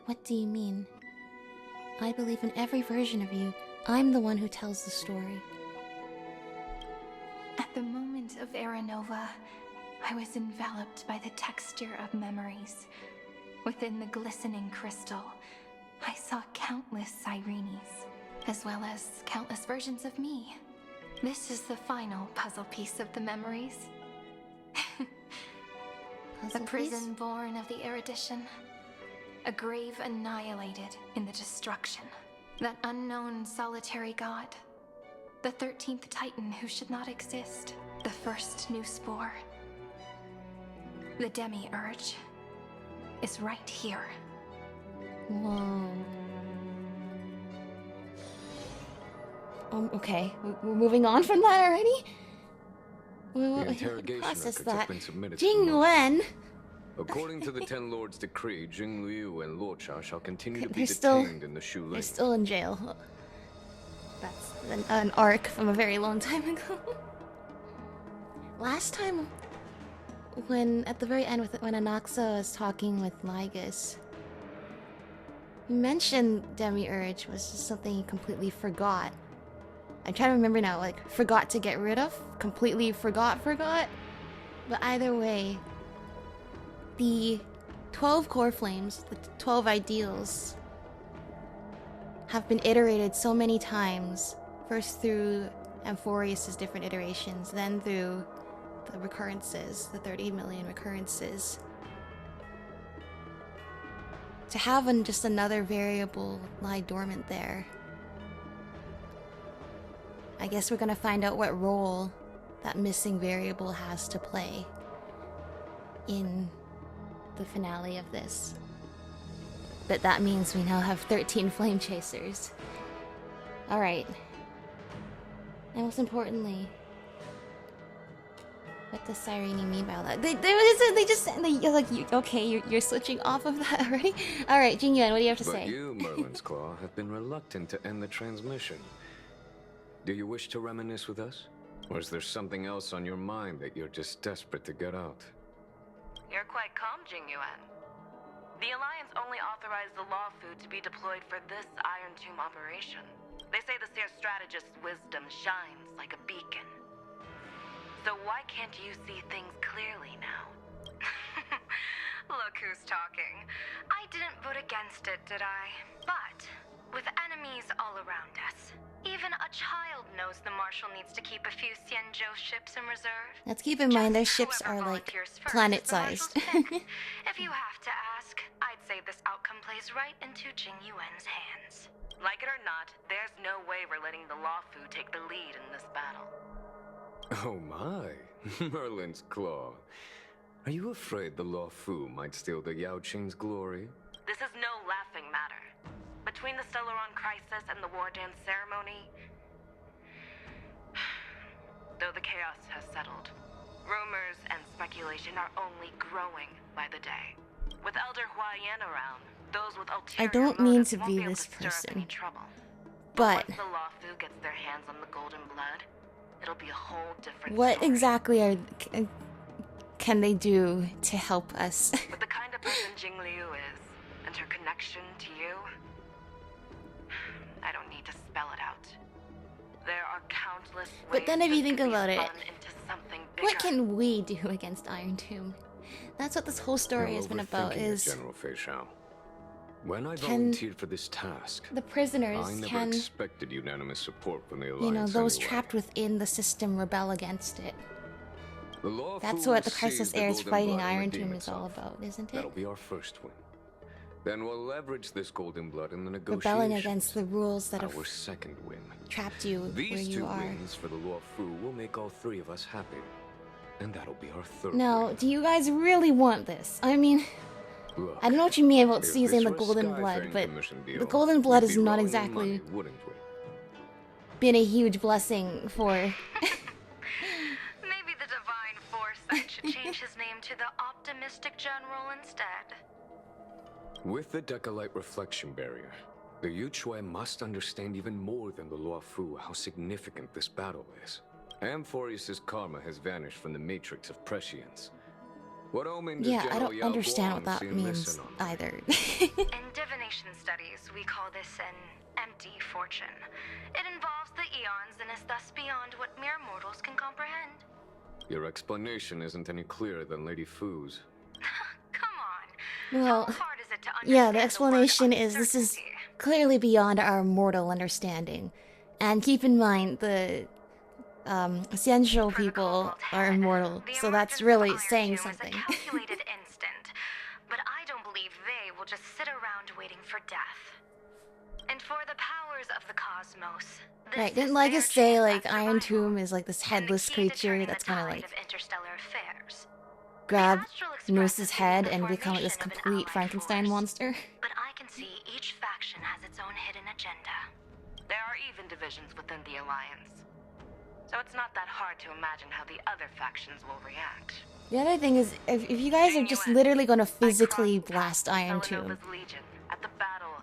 What do you mean? I believe in every version of you. I'm the one who tells the story. At the moment of Era Nova, I was enveloped by the texture of memories. Within the glistening crystal, I saw countless Cyrenes, as well as countless versions of me. This is the final puzzle piece of the memories. A prison born of the erudition. A grave annihilated in the destruction. That unknown solitary god. The 13th Titan who should not exist. The first new spore. The Demi-Urge is right here. Whoa. Okay, we're moving on from that already? The interrogation process records that. have been submitted Jing to us. Yuan. According to the Ten Lords' decree, Jing Liu and Luocha shall continue to be They're still- detained in the Shu Lane. They're still in jail. That's an arc from a very long time ago. Last time, when at the very end, when Anaxa was talking with Lygus, he mentioned Demi-Urge was just something he completely forgot. I'm trying to remember now, like, forgot to get rid of? Completely forgot? But either way, the 12 core flames, the 12 ideals, have been iterated so many times. First through Amphoreus' different iterations, then through the recurrences, the 30 million recurrences. To have just another variable lie dormant there. I guess we're gonna find out what role that missing variable has to play in the finale of this. But that means we now have 13 flame chasers. Alright. And most importantly, what does Cyrene mean by that? You're switching off of that already? Alright, Jingyuan, what do you have to say? But you, Merlin's Claw, have been reluctant to end the transmission. Do you wish to reminisce with us? Or is there something else on your mind that you're just desperate to get out? You're quite calm, Jingyuan. The Alliance only authorized the law food to be deployed for this Iron Tomb operation. They say the Seer strategist's wisdom shines like a beacon. So why can't you see things clearly now? Look who's talking. I didn't vote against it, did I? But with enemies all around us, even a child knows the Marshal needs to keep a few Xianzhou ships in reserve. Let's keep in mind their Just ships whoever are like volunteers first, planet-sized. the Marshal's pick. If you have to ask, I'd say this outcome plays right into Jing Yuan's hands. Like it or not, there's no way we're letting the Law Fu take the lead in this battle. Oh my, Merlin's Claw. Are you afraid the Law Fu might steal the Yao Qing's glory? This is no laughing matter. Between the Stellaron crisis and the War Dance ceremony, though the chaos has settled, rumors and speculation are only growing by the day. With Elder Huaiyan around, those with ulterior I don't mean motives to won't be able this to stir up person, any trouble. but Once the Law Fu gets their hands on the golden blood, it'll be a whole different what story. exactly can they do to help us? With the kind of person Jing Liu is, and her connection to you, I don't need to spell it out. There are countless ways But then if you this think could be about it, spun into something bigger. what can we do against Iron Tomb? That's what this whole story has been about, Overthinking it, is General Fei Shao. When I Can volunteered for this task, the prisoners I never can, expected unanimous support from the Alliance. you know, those anyway. trapped within the system rebel against it. The Law That's Fu what the will Crisis seize the Heirs golden fighting blood and Iron redeem Tomb is all itself. about, isn't it? That'll be our first win. Then we'll leverage this golden blood in the negotiations. Rebelling against the rules that have Our second win. trapped you where These you two are. wins for the Law Fu will make all three of us happy. And that'll be our third Now, win. do you guys really want this? I mean, Look, I don't know what you mean about if seizing this the were a golden blood, Skyfaring but Commission deal, the golden blood we'd has be not rolling in exactly money, wouldn't we? been a huge blessing for... Maybe the Divine Foresight should change his name to the Optimistic General instead. With the Decalite reflection barrier, the Yuchue must understand even more than the Law Fu how significant this battle is. Amphoreus' karma has vanished from the matrix of prescience. What omen does Yeah, I General don't Yao understand what Guang that see in means this anomaly? either. In divination studies, we call this an empty fortune. It involves the eons and is thus beyond what mere mortals can comprehend. Your explanation isn't any clearer than Lady Fu's. Come on. Well, How hard is it to yeah, the understand explanation word is this is uncertainty? clearly beyond our mortal understanding. And keep in mind, the essential people are immortal, The so that's emergence of really Iron saying Tomb something. is a calculated instant, but I don't believe they will just sit around waiting for death. And for the powers of the cosmos, this Right, is didn't their Lygus say, chance like, at Iron survival, Tomb is like this and the headless key to creature turning that's the gonna, tide like, of interstellar affairs. grab Astral Express Noos's is head the and become like this formation of an complete allied Frankenstein force. monster? But I can see each faction has its own hidden agenda. There are even divisions within the Alliance. So it's not that hard to imagine how the other factions will react. The other thing is, if you guys are just literally gonna physically blast Iron Tomb,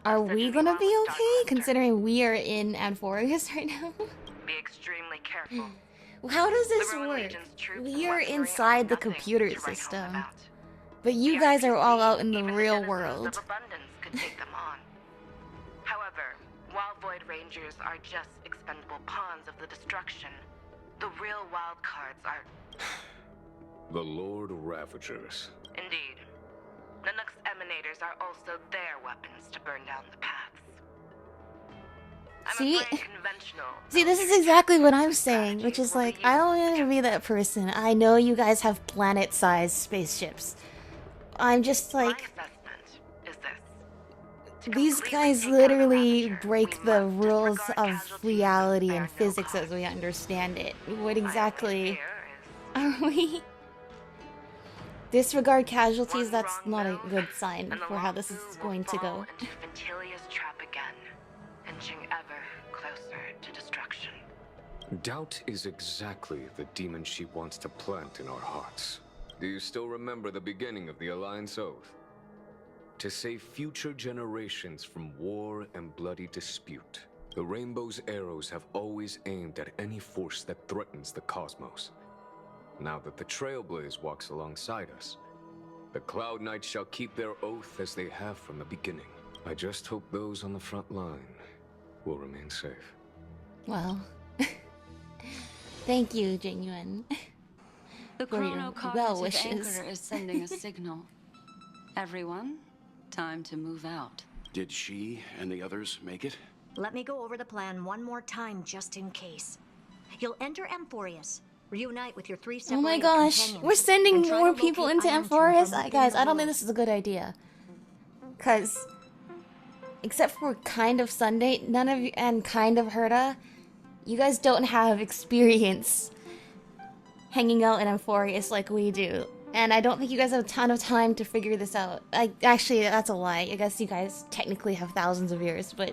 are we gonna be okay, considering we are in Amphoreus right now? Be extremely careful. How does this The Roman work? Legion's troops We in are West Korea inside have the nothing computer to write home system, about. but you The guys are all NPC, out in the even real denizens world. of abundance could take them on. However, while Void Rangers are just expendable pawns of the destruction, the real wild cards are... The Lord Ravagers. Indeed. The Nook's Emanators are also their weapons to burn down the paths. I'm See? afraid conventional See, this is exactly what I'm saying, which is like, I don't want to be that person. I know you guys have planet-sized spaceships. I'm just like, assessment is this. these guys literally break the rules of reality and physics as we understand it. What exactly are we? Disregard casualties, that's not a good sign for how this is going to go. Into Ventilia's trap again, inching ever closer to destruction. Doubt is exactly the demon she wants to plant in our hearts. Do you still remember the beginning of the Alliance Oath? To save future generations from war and bloody dispute. The Rainbow's arrows have always aimed at any force that threatens the cosmos. Now that the Trailblaze walks alongside us, the Cloud Knights shall keep their oath as they have from the beginning. I just hope those on the front line will remain safe. Well, thank you, Genuine. The for your well wishes. Anchor is sending a signal. Everyone, time to move out. Did she and the others make it? Let me go over the plan one more time just in case. You'll enter Amphoreus. Reunite with your three Oh my separated gosh, companions, we're sending and try more to people locate into Iron Tomb Amphoreus? from within Guys, the I don't think world. this is a good idea. Cause, except for kind of Sunday, none of you, and kind of Herda, you guys don't have experience hanging out in Amphoreus like we do. And I don't think you guys have a ton of time to figure this out. Actually, that's a lie. I guess you guys technically have thousands of years, but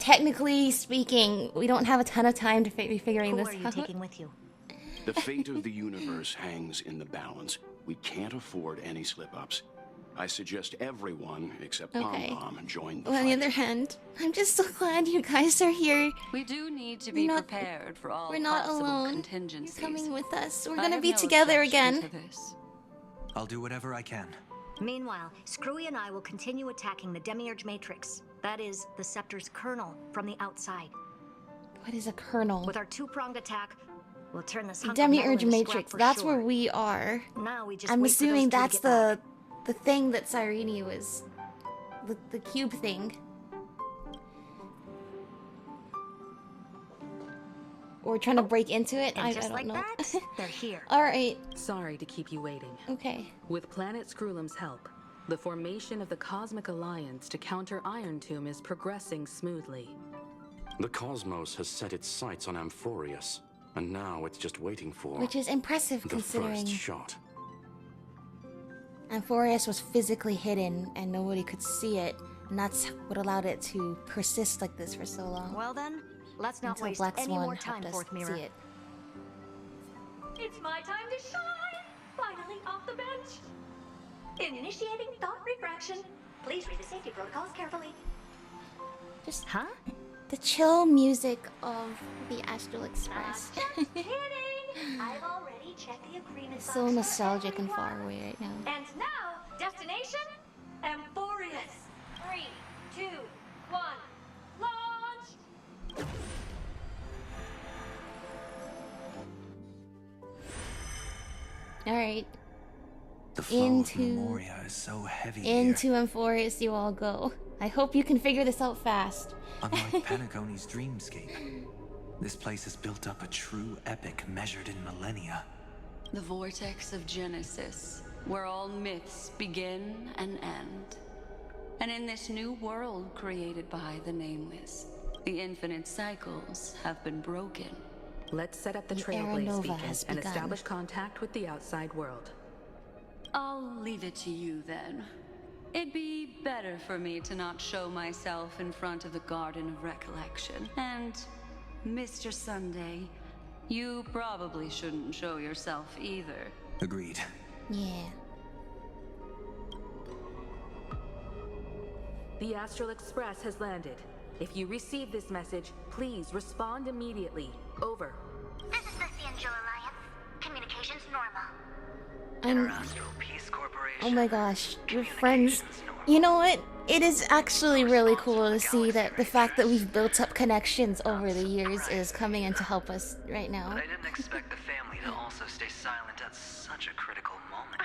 technically speaking, we don't have a ton of time to be figuring Who this are you out. taking with you? The fate of the universe hangs in the balance. We can't afford any slip-ups. I suggest everyone except Okay. Pom Pom join the Well, on the fight. other hand, I'm just so glad you guys are here. We do need to be prepared for all We're not possible alone. contingencies. You're coming with us. We're I gonna have be no together objection again. to this. I'll do whatever I can. Meanwhile, Screwy and I will continue attacking the Demiurge Matrix. That is, the Scepter's kernel from the outside. What is a kernel? With our two-pronged attack, we'll turn this The hunk of metal Demiurge into scrap Matrix. for That's sure. where we are. Now we just I'm wait for assuming those two to that's get back. the thing that Cyrene was, the cube thing. Or trying to break into it. And I just don't like know. that, they're here. All right. Sorry to keep you waiting. Okay. With Planet Screwlum's help, the formation of the Cosmic Alliance to counter Iron Tomb is progressing smoothly. The cosmos has set its sights on Amphoreus, and now it's just waiting for Which is impressive the considering first shot. Amphoreus was physically hidden and nobody could see it, and that's what allowed it to persist like this for so long. Well then, let's not Until waste Black any Swan more time, helped us Fourth Mirror. see it. It's my time to shine! Finally off the bench! Initiating thought refraction. Please read the safety protocols carefully. Just the chill music of the Astral Express. Just kidding! I've already check the agreement It's so box for nostalgic and everyone. far away right now. And now, destination, Amphoreus. 3, 2, 1, launch! Alright. The flow of Memoria is so heavy into here. Amphoreus you all go. I hope you can figure this out fast. Unlike Penacony's dreamscape, this place has built up a true epic measured in millennia. The vortex of Genesis, where all myths begin and end. And in this new world created by the Nameless, the infinite cycles have been broken. Let's set up the The Era Trailblaze Nova beacon has and begun. establish contact with the outside world. I'll leave it to you then. It'd be better for me to not show myself in front of the Garden of Recollection. And, Mr. Sunday, you probably shouldn't show yourself either. Agreed. Yeah. The Astral Express has landed. If you receive this message, please respond immediately. Over. This is the Cianjo Alliance. Communications normal. Peace Corporation. Oh my gosh, we're friends. You know what? It is actually really cool to see that the fact that we've built up connections over the years is coming in to help us right now. But I didn't expect the family to also stay silent at such a critical moment.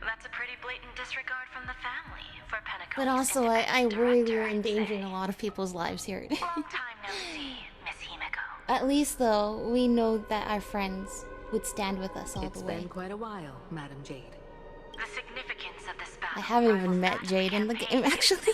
That's a pretty blatant disregard from the family for Penacony's But also, I worry we're endangering a lot of people's lives here. Long time no see, Miss Himiko. At least, though, we know that our friends would stand with us all the way. It's been quite a while, Madam Jade. The significance of this battle I haven't even met Jade in the game, actually.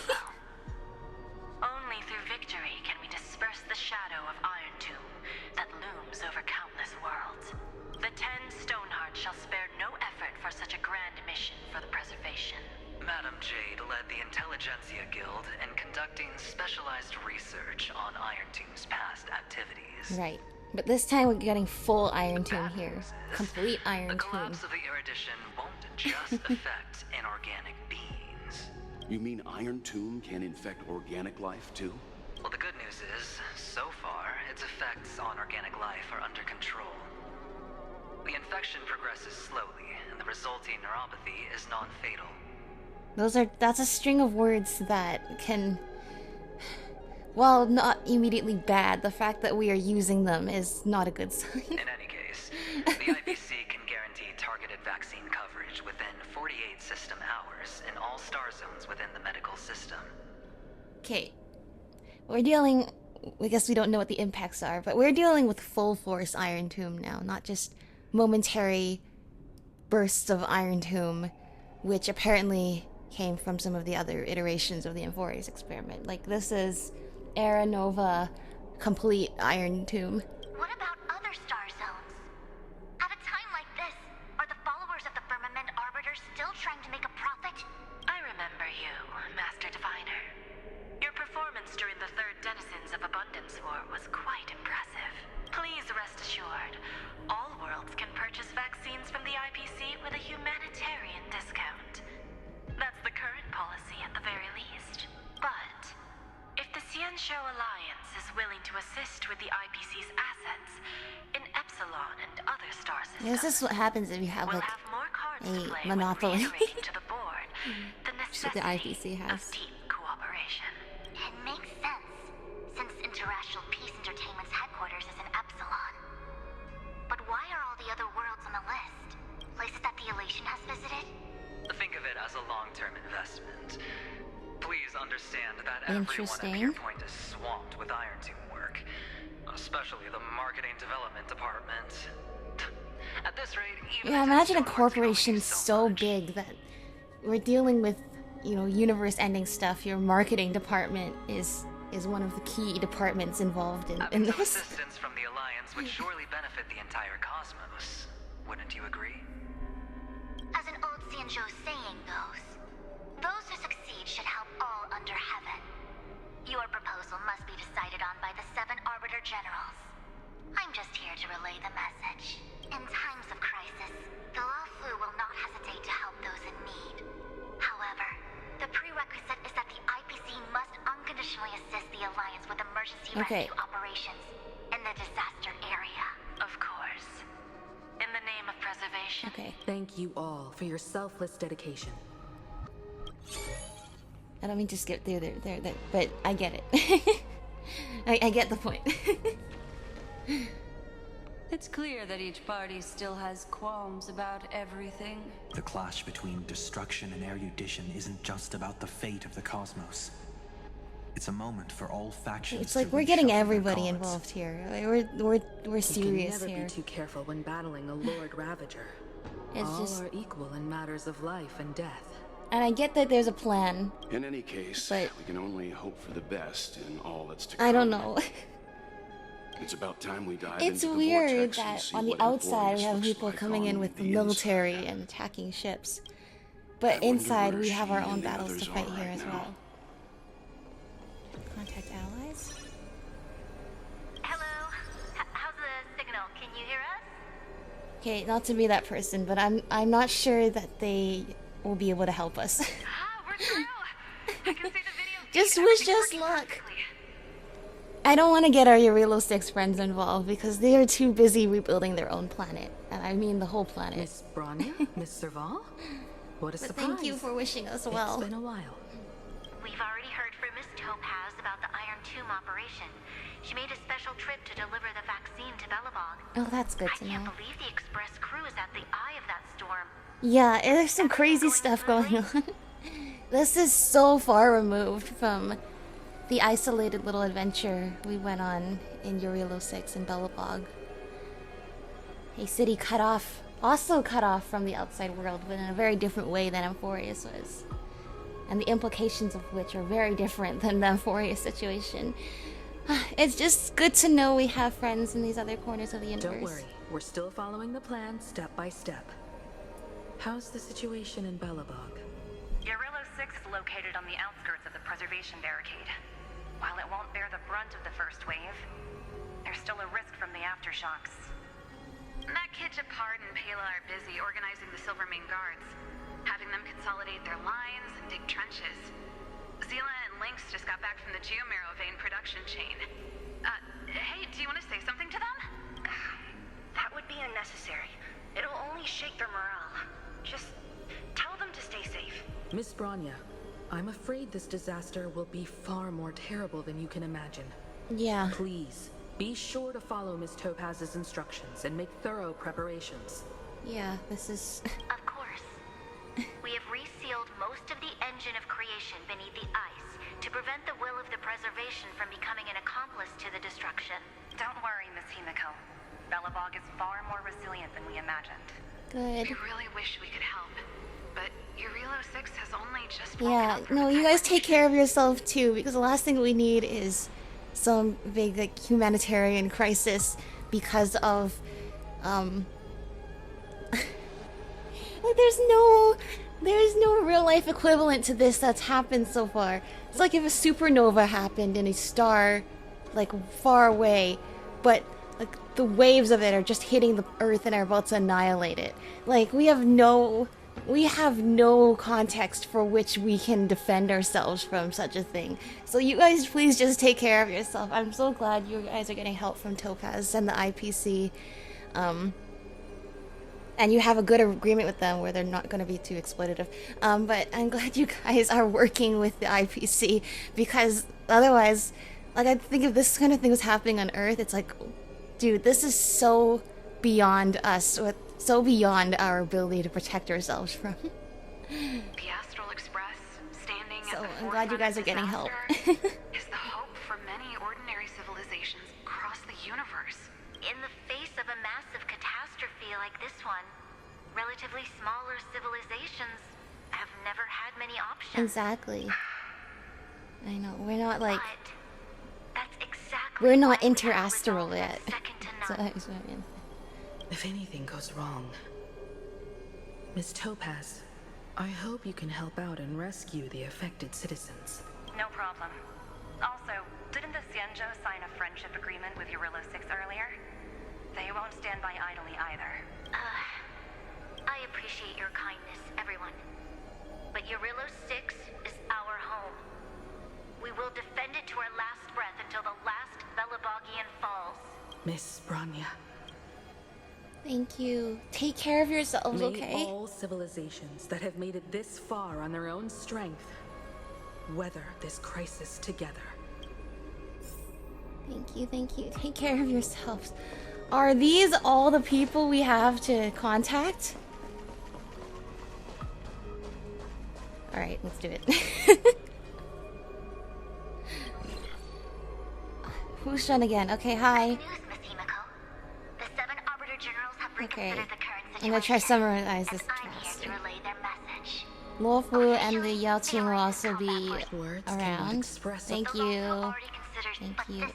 Only through victory can we disperse the shadow of Iron Tomb that looms over countless worlds. The 10 Stonehearts shall spare no effort for such a grand mission for the preservation. Madam Jade led the Intelligentsia Guild in conducting specialized research on Iron Tomb's past activities. Right. But this time we're getting full Iron Tomb here. Complete Iron The Tomb. collapse of the Erudition won't just affect inorganic beings. You mean Iron Tomb can infect organic life too? Well, the good news is, so far, its effects on organic life are under control. The infection progresses slowly, and the resulting neuropathy is non-fatal. That's a string of words that can, while not immediately bad, the fact that we are using them is not a good sign. In any case, the IPC can guarantee targeted vaccine coverage within 48 system hours in all star zones within the medical system. Okay. We're dealing, I guess we don't know what the impacts are, but we're dealing with full force Iron Tomb now, not just momentary bursts of Iron Tomb, which apparently came from some of the other iterations of the Amphoreus experiment. Like, this is Era Nova, complete Iron Tomb. What about other star zones? At a time like this, are the followers of the Firmament Arbiters still trying to make a profit? I remember you, Master Diviner. Your performance during the Third Denizens of Abundance War was quite impressive. Please rest assured, all worlds can purchase vaccines from the IPC with a humanitarian discount. That's the current policy at the very least. But if the Cianjo Alliance is willing to assist with the IPC's assets in Epsilon and other star systems, This is what happens if you have, we'll like, have more cards to a play monopoly. when reiterating to the board the Which the necessity IPC of has. deep cooperation. It makes sense, since Interracial Peace Entertainment's headquarters is in Epsilon. But why are all the other worlds on the list? Places that the Elation has visited? Think of it as a long-term investment. Please understand that everyone at Interesting. Pierpoint is swamped with Iron Tomb work, especially the marketing development department. At this rate, even Yeah, if imagine a Stonehearts corporation so big that we're dealing with, you know, universe-ending stuff. Your marketing department is one of the key departments involved in having some this. assistance from the Alliance would surely benefit the entire cosmos. Wouldn't you agree? As an old Cianjo saying goes, those who succeed should help all under heaven. Your proposal must be decided on by the 7 Arbiter Generals. I'm just here to relay the message. In times of crisis, the Lawfu will not hesitate to help those in need. However, the prerequisite is that the IPC must unconditionally assist the Alliance with emergency Okay. rescue operations in the disaster area. Of course. mission. Okay. Thank you all for your selfless dedication. I don't mean to skip through there, but I get it. I get the point. It's clear that each party still has qualms about everything. The clash between destruction and erudition isn't just about the fate of the cosmos. It's a moment for all factions. It's like to we're getting reshuffle their everybody cards. involved here. We're serious you can never here. be too careful when battling a Lord Ravager. It's all just, are equal in matters of life and death. and I get that there's a plan. In any case, but we can only hope for the best in all that's to come. I don't know. It's about time we dive It's into the weird vortex and that see on the what outside we Amphoreus have looks people like coming in on with the the military inside. and attacking ships, but inside we have our own battles to fight here as well. Contact allies. Hello? How's the signal? Can you hear us? Okay, not to be that person, but I'm not sure that they will be able to help us. We're through. I can see the video. Just wish us luck. I don't want to get our Eurilo 6 friends involved because they are too busy rebuilding their own planet. And I mean the whole planet. Miss Bronya? Miss Serval? What a But surprise. thank you for wishing us well. It's been a while. We've already heard from Miss Topaz about the Iron Tomb operation. She made a special trip to deliver the vaccine to Belobog. Oh, that's good to I can't know. believe the Express crew is at the eye of that storm. Yeah, there's some crazy stuff going on. This is so far removed from the isolated little adventure we went on in Eurilo 6 in Belobog. A city cut off, also cut off from the outside world, but in a very different way than Amphoreus was. And the implications of which are very different than the Amphoreus situation. It's just good to know we have friends in these other corners of the universe. Don't worry, we're still following the plan step by step. How's the situation in Belobog? Eurilo 6 is located on the outskirts of the preservation barricade. While it won't bear the brunt of the first wave, there's still a risk from the aftershocks. That kid Japard and Pela are busy organizing the Silvermane Guards, having them consolidate their lines and dig trenches. Zila and Lynx just got back from the Geomarrow vein production chain. Hey, do you want to say something to them? That would be unnecessary. It'll only shake their morale. Just tell them to stay safe. Miss Bronya, I'm afraid this disaster will be far more terrible than you can imagine. Yeah. Please, be sure to follow Miss Topaz's instructions and make thorough preparations. Yeah, this is... Of course. We have resealed most of the engine of creation beneath the ice to prevent the will of the preservation from becoming an accomplice to the destruction. Don't worry, Miss Himiko. Belobog is far more resilient than we imagined. Good. We really wish we could help, but Eurilo 6 has only just Yeah, no, you guys take care of yourself too, because the last thing we need is some big like humanitarian crisis because of like there's no real life equivalent to this that's happened so far. It's like if a supernova happened in a star like far away, but like the waves of it are just hitting the earth and are about to annihilate it. Like we have no context for which we can defend ourselves from such a thing. So you guys please just take care of yourself. I'm so glad you guys are getting help from Topaz and the IPC. And you have a good agreement with them where they're not going to be too exploitative. But I'm glad you guys are working with the IPC because otherwise, like I think if this kind of thing was happening on Earth, it's like, dude, this is so beyond us. So beyond our ability to protect ourselves from. The Astral Express, standing So at the I'm glad you guys are getting help. is the hope for many ordinary civilizations across the universe. In the face of a massive catastrophe like this one, relatively smaller civilizations have never had many options. Exactly. I know, we're not like... But that's exactly we're not interastral yet. So that's what I mean. If anything goes wrong, Miss Topaz, I hope you can help out and rescue the affected citizens. No problem. Also, didn't the Xianzhou sign a friendship agreement with Eurilo 6 earlier? They won't stand by idly either. I appreciate your kindness, everyone. But Eurilo 6 is our home. We will defend it to our last breath until the last Belobogian falls. Miss Bronya. Thank you. Take care of yourselves, May okay? all civilizations that have made it this far on their own strength weather this crisis together. Thank you, thank you. Take care of yourselves. Are these all the people we have to contact? Alright, let's do it. Who's done again? Okay, hi. Okay, I'm gonna try to summarize this task. Luofu and the Yao Qing will also be around. Thank you. Thank you.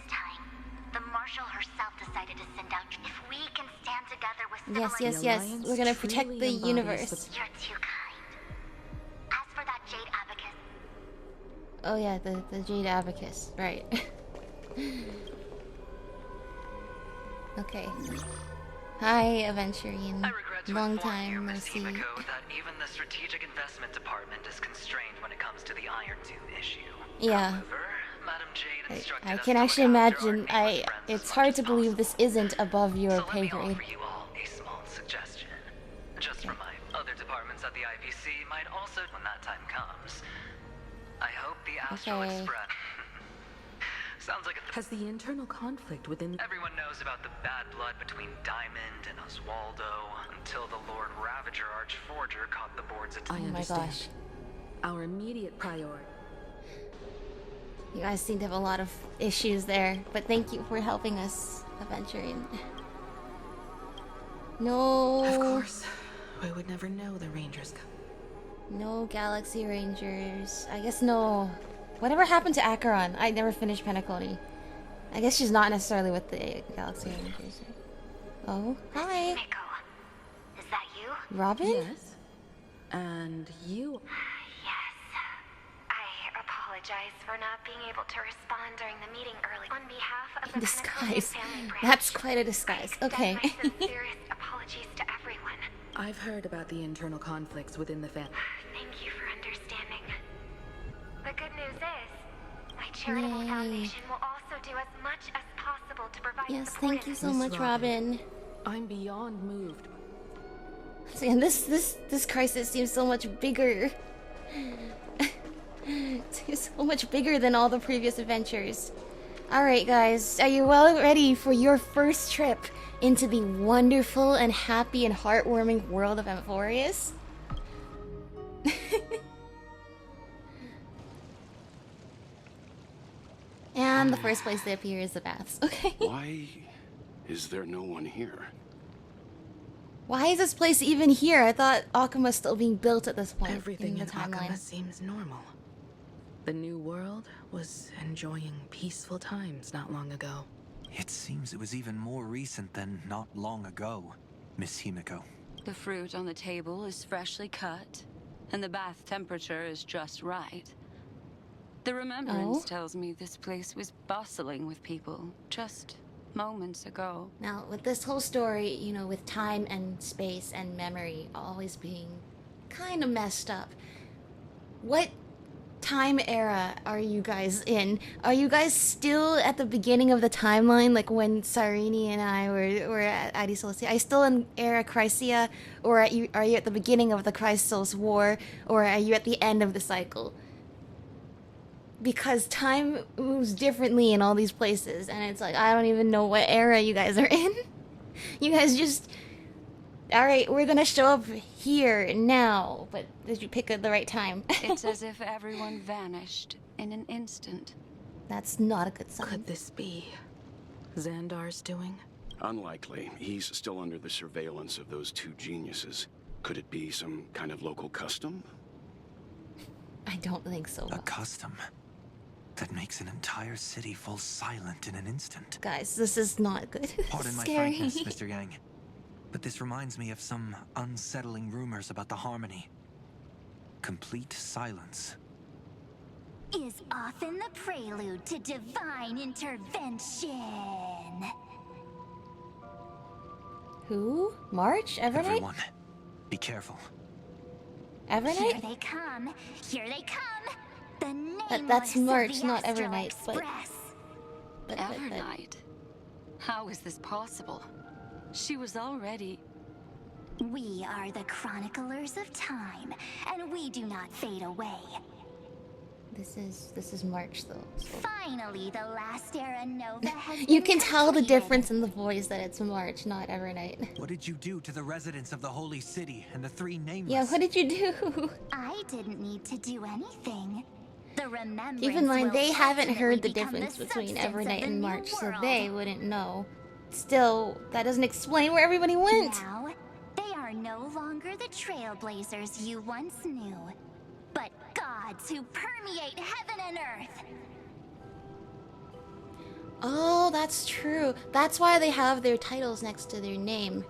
The Marshal herself decided to send out. If we can stand together with Yes. We're gonna protect the universe. You're too kind. As for that Jade Abacus. Oh yeah, the Jade Abacus. Right. Okay. Hi, Aventurine. Long time no see. That even the strategic investment department is constrained when it comes to the Iron Tomb issue. Yeah. However, Madam Jade instructed I us can to actually look after imagine. our neighbors' friends It's as hard much to as believe this isn't above your So pay let me grade. offer you all a small suggestion. Just from my other departments at the IPC might also when that time comes. I hope the Astral Okay. Express sounds like a Has the internal conflict within... Everyone knows about the bad blood between Diamond and Oswaldo until the Lord Ravager Archforger caught the board's attention. Oh my gosh. Our immediate priority. You guys seem to have a lot of issues there, but thank you for helping us, Aventurine. No. Of course. We would never know the Rangers come. No Galaxy Rangers. I guess no. Whatever happened to Acheron? I never finished Penacony. I guess she's not necessarily with the Galaxy Rangers. Oh, hi. Is that you? Robin? Yes. And you... Yes. I apologize for not being able to respond during the meeting early. On behalf of In the disguise. family branch, That's quite a disguise. Okay. my sincerest apologies to everyone. I've heard about the internal conflicts within the family. Thank you for understanding. The good news is, my charitable foundation will also do as much as possible to provide Yes, support. thank you so much, Robin. I'm beyond moved. See, and this crisis seems so much bigger. It seems so much bigger than all the previous adventures. Alright guys, are you well ready for your first trip into the wonderful and happy and heartwarming world of Amphoreus? And the first place they appear is the baths. Okay. Why is there no one here? Why is this place even here? I thought Akamu's still being built at this point. Everything in the timeline. Akama seems normal. The new world was enjoying peaceful times not long ago. It seems it was even more recent than not long ago, Miss Himiko. The fruit on the table is freshly cut, and the bath temperature is just right. The remembrance tells me this place was bustling with people just moments ago. Now, with this whole story, you know, with time and space and memory always being kind of messed up, what time era are you guys in? Are you guys still at the beginning of the timeline, like when Cyrene and I were at Adi Celestia? Are you still in Era Chrysia, or are you at the beginning of the Chrysals War, or are you at the end of the cycle? Because time moves differently in all these places, and it's like, I don't even know what era you guys are in. You guys just... Alright, we're gonna show up here, now, but did you pick the right time? It's as if everyone vanished in an instant. That's not a good sign. Could this be Xandar's doing? Unlikely. He's still under the surveillance of those two geniuses. Could it be some kind of local custom? I don't think so. A custom that makes an entire city fall silent in an instant. Guys, this is not good. Pardon my Scary. frankness, Mr. Yang, but this reminds me of some unsettling rumors about the Harmony. Complete silence. Is often the prelude to divine intervention. Who? March? Evernight? Everyone, be careful. Evernight? Here they come. Here they come. The nameless That's March, of the not Astral Evernight, but... Express. Evernight? How is this possible? She was already... We are the chroniclers of time, and we do not fade away. This is March though. So. Finally, the last era Nova has You been can tell the completed. difference in the voice that it's March, not Evernight. What did you do to the residents of the Holy City and the three nameless? Yeah, what did you do? I didn't need to do anything. The remembrance Keep in mind, will they haven't ultimately heard the become difference the between substance of Evernight the and new March, so world. they wouldn't know. Still, that doesn't explain where everybody went. Now, they are no longer the Trailblazers you once knew, but gods who permeate heaven and earth. Oh, that's true. That's why they have their titles next to their name.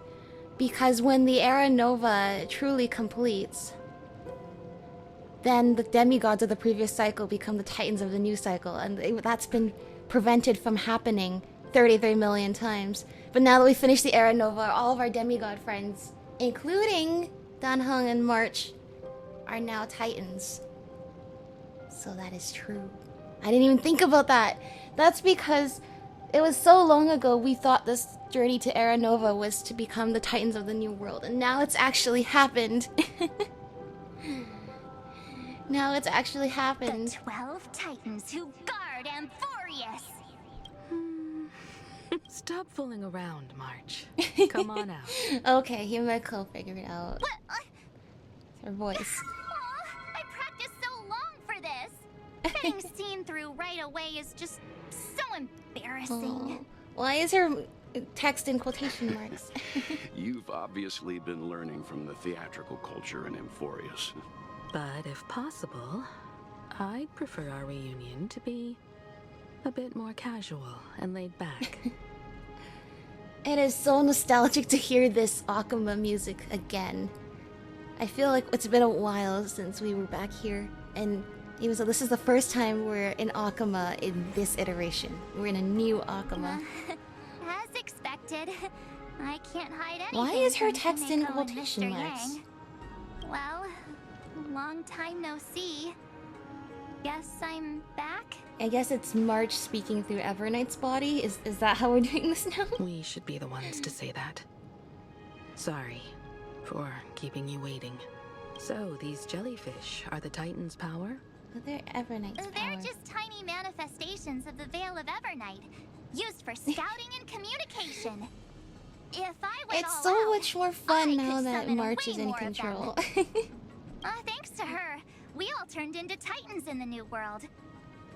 Because when the Era Nova truly completes, then the demigods of the previous cycle become the titans of the new cycle, and that's been prevented from happening 33 million times. But now that we finished the Era Nova, all of our demigod friends, including Danheng and March, are now titans. So that is true. I didn't even think about that. That's because it was so long ago we thought this journey to Era Nova was to become the titans of the new world, and now it's actually happened. Now it's actually happened. The 12 titans who guard Amphoreus. Stop fooling around, March. Come on out. Okay, Himeko figured it out. What? It's her voice. I practiced so long for this. Getting seen through right away is just so embarrassing. Oh. Why is her text in quotation marks? You've obviously been learning from the theatrical culture in Amphoreus. But if possible, I'd prefer our reunion to be a bit more casual and laid back. It is so nostalgic to hear this Akuma music again. I feel like it's been a while since we were back here, and even so, this is the first time we're in Akuma in this iteration. We're in a new Akuma. As expected, I can't hide anything. Why is her from text in Himeko and quotation Mr. marks? Yang. Well, long time no see. Guess I'm back? I guess it's March speaking through Evernight's body. Is that how we're doing this now? We should be the ones to say that. Sorry for keeping you waiting. So, these jellyfish are the Titan's power? They're Evernight's They're power. just tiny manifestations of the Veil of Evernight, used for scouting and communication. If I went It's all so out, much more fun I now could that summon March way is in more of them. control. Thanks to her, we all turned into Titans in the new world.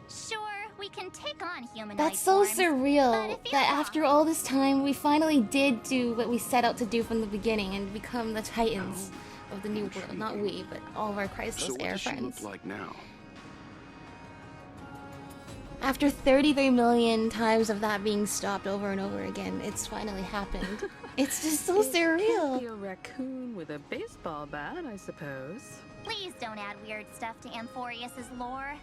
Sure, we can take on humanoid That's so forms, surreal but if that you're after all this time, we finally did do what we set out to do from the beginning and become the Titans of the new world. Not we, but all of our Chrysos So what Air does she friends. look like now? After 33 million times of that being stopped over and over again, it's finally happened. It's just so It can't surreal. be a raccoon with a baseball bat, I suppose. Please don't add weird stuff to Amphoreus's lore.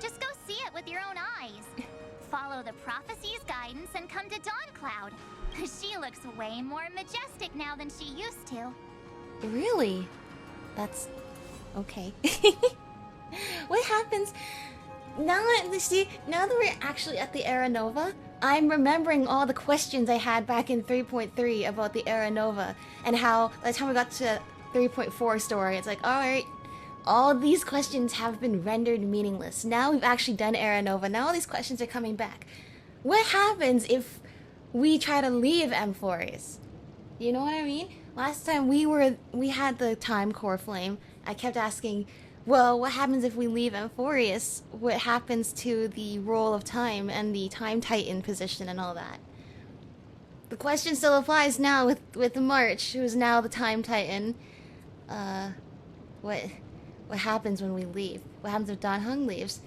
Just go see it with your own eyes. Follow the prophecy's guidance and come to Dawncloud. She looks way more majestic now than she used to. Really? That's okay. What happens now now that we're actually at the Era Nova? I'm remembering all the questions I had back in 3.3 about the Era Nova, and how by the time we got to 3.4 story, it's like, alright, all these questions have been rendered meaningless. Now we've actually done Era Nova. Now all these questions are coming back. What happens if we try to leave Amphoreus? You know what I mean? Last time we had the time core flame, I kept asking, well, what happens if we leave Amphoreus? What happens to the roll of time and the time titan position and all that? The question still applies now with March, who is now the time titan. What happens when we leave? What happens if Danheng leaves?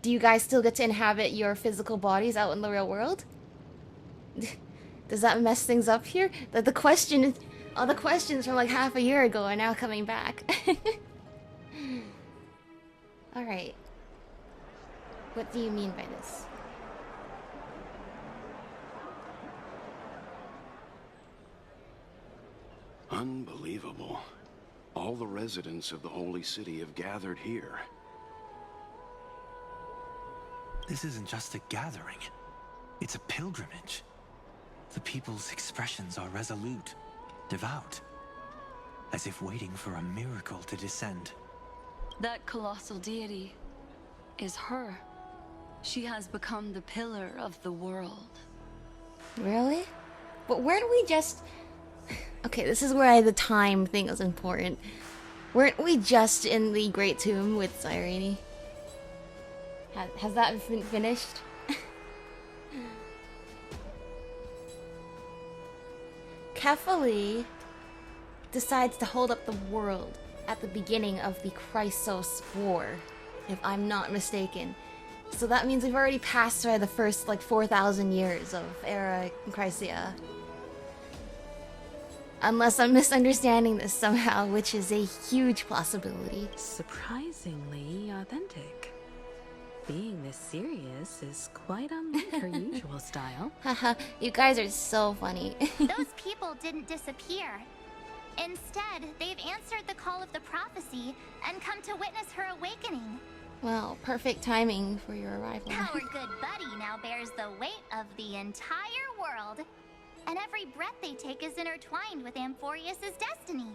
Do you guys still get to inhabit your physical bodies out in the real world? Does that mess things up here? All the questions from like half a year ago are now coming back. Alright. What do you mean by this? Unbelievable. All the residents of the Holy City have gathered here. This isn't just a gathering. It's a pilgrimage. The people's expressions are resolute, devout, as if waiting for a miracle to descend. That colossal deity is her. She has become the pillar of the world. Really? But weren't we just... Okay, this is where the time thing is important. Weren't we just in the Great Tomb with Cyrene? Has that been finished? Kefali decides to hold up the world at the beginning of the Chrysos War, if I'm not mistaken. So that means we've already passed by the first, like, 4,000 years of Era Chrysia. Unless I'm misunderstanding this somehow, which is a huge possibility. Surprisingly authentic. Being this serious is quite unlike her usual style. Haha, you guys are so funny. Those people didn't disappear. Instead, they've answered the call of the prophecy and come to witness her awakening. Well, perfect timing for your arrival. Our good buddy now bears the weight of the entire world. And every breath they take is intertwined with Amphoreus' destiny.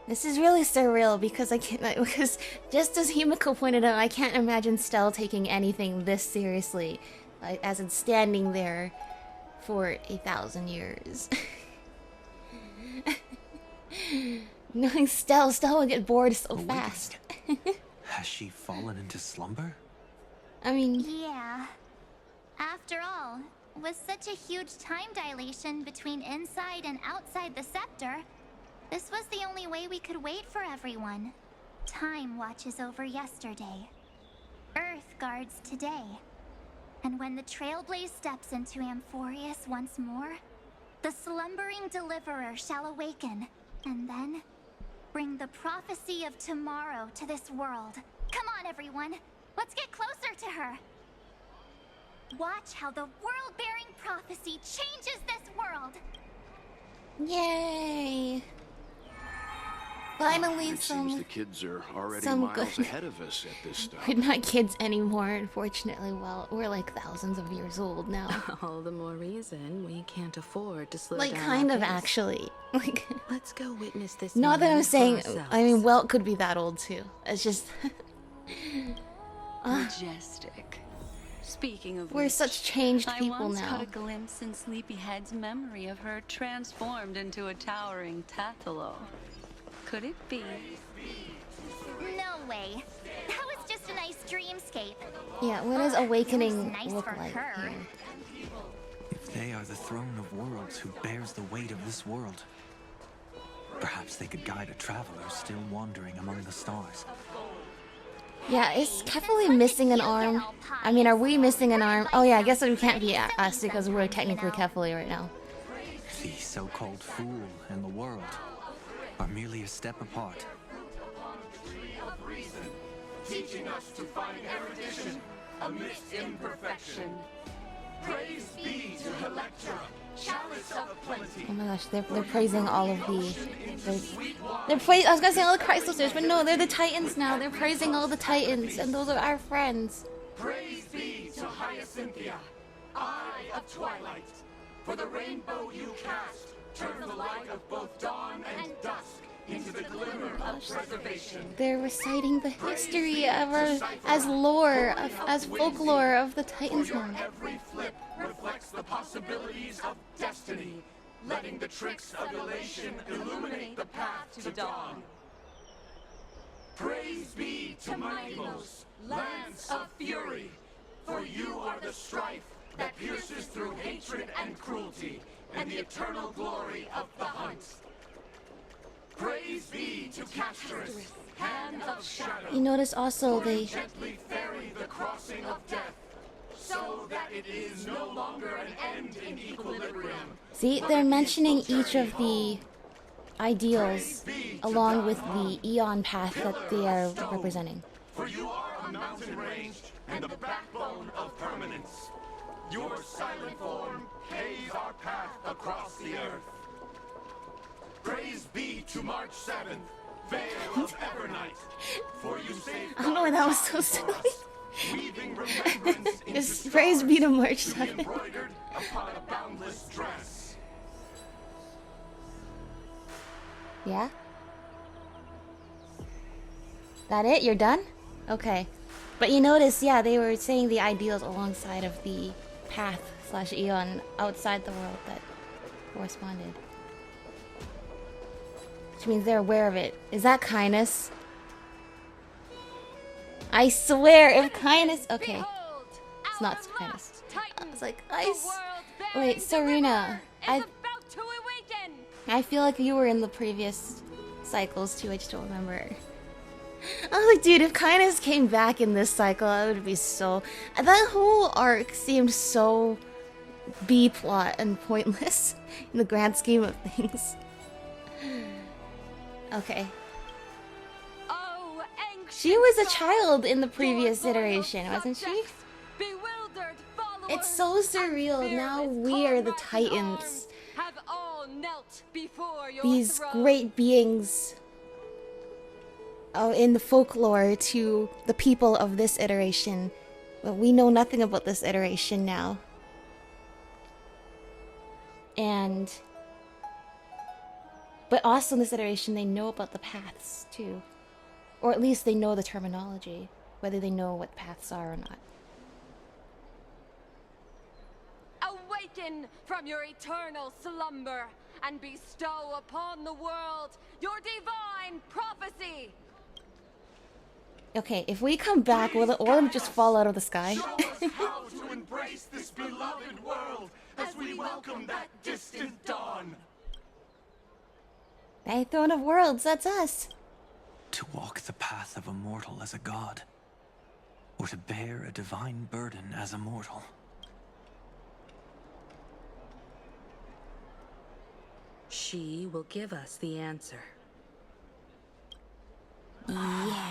This is really surreal because because just as Himiko pointed out, I can't imagine Stell taking anything this seriously, as in standing there for 1,000 years. Knowing Stell would get bored so fast. Has she fallen into slumber? I mean... Yeah. After all, with such a huge time dilation between inside and outside the scepter, this was the only way we could wait for everyone. Time watches over yesterday. Earth guards today. And when the Trailblaze steps into Amphoreus once more, the slumbering deliverer shall awaken, and then bring the prophecy of tomorrow to this world. Come on, everyone. Let's get closer to her. Watch how the world-bearing prophecy changes this world. Yay! Finally, it seems the kids are already some miles good- ahead of us at this stuff. We're not kids anymore, unfortunately. Well, we're like thousands of years old now. All the more reason we can't afford to slow Like, down. kind our of, pace. actually. Like, let's go witness this. not that I'm moment for saying... ourselves. I mean, Welt could be that old, too. It's just... Majestic. Speaking of We're which, such changed I people once now. caught a glimpse in Sleepyhead's memory of her transformed into a towering Tathalo. Could it be? No way. That was just a nice dreamscape. Yeah, what does awakening Nice look for like her. here? If they are the throne of worlds who bears the weight of this world, perhaps they could guide a traveler still wandering among the stars. Yeah, is Kefali missing an arm? I mean, are we missing an arm? Oh yeah, I guess it can't be us because we're technically Kefali right now. The so-called fool and the world are merely a step apart. Teaching us to find erudition amidst imperfection. Praise be to Electra, chalice of plenty. Oh my gosh, they're praising all of the... They're praising... I was gonna say all the Chrysosters, but no, they're the Titans now. They're praising all the Titans, and those are our friends. Praise be to Hyacinthia, eye of twilight. For the rainbow you cast, turn the light of both dawn and dusk into the glimmer of preservation. They're reciting the history of our... as lore, as folklore of the Titans now. Every flip reflects the possibilities of destiny, letting the tricks of elation illuminate the path to dawn. Praise be to Mightymost, Lance of Fury, for you are the strife that pierces through hatred and cruelty, and the eternal glory of the hunt. Praise be to Casterus, Hand of Shadow. You notice also for you they... gently ferry the crossing of death, so that it is no longer an end in equilibrium. See, they're mentioning each of the ideals along with the Eon path that they are representing. For you are a mountain range and the backbone of permanence. Your silent form paves our path across the earth. Praise be to March 7th, Veil of Evernight, for you saved I don't know why that was so silly. weaving remembrance into Just praise be to March to be 7th. embroidered upon a boundless dress. Yeah? That it? You're done? Okay. But you notice, yeah, they were saying the ideals alongside of the path / eon outside the world that corresponded. Which means they're aware of it. Is that kindness? I swear, if kindness... Okay. It's not kindness. I was like, wait, Serena. I feel like you were in the previous cycles too, I just don't remember. I was like, dude, if kindness came back in this cycle, I would be so... That whole arc seemed so B-plot and pointless in the grand scheme of things. Okay. She was a child in the previous iteration, wasn't she? It's so surreal. Now we are the Titans. These great beings in the folklore to the people of this iteration. But we know nothing about this iteration now. But also in this iteration, they know about the paths too. Or at least they know the terminology, whether they know what paths are or not. Awaken from your eternal slumber and bestow upon the world your divine prophecy. Okay, if we come back, will the orb just fall out of the sky? Show us how to embrace this beloved world as we welcome that distant dawn. Hey, Throne of Worlds, that's us. To walk the path of a mortal as a god, or to bear a divine burden as a mortal. She will give us the answer. Yeah.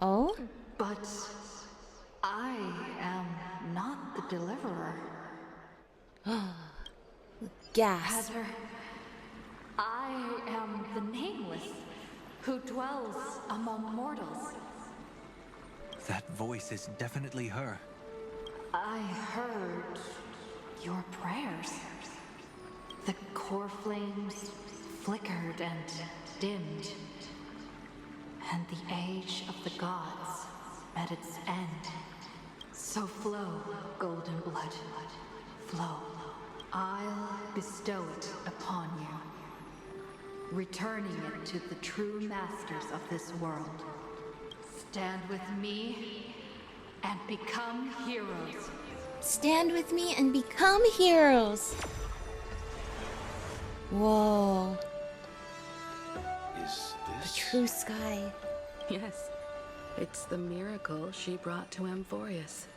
Oh? But I am not the deliverer. Gasp. Heather, I am the nameless who dwells among mortals. That voice is definitely her. I heard your prayers. The core flames flickered and dimmed, and the age of the gods met its end. So flow, golden blood, flow. I'll bestow it upon you, returning it to the true masters of this world. Stand with me and become heroes. Stand with me and become heroes. Whoa. Is this... The true sky. Yes. It's the miracle she brought to Amphoreus.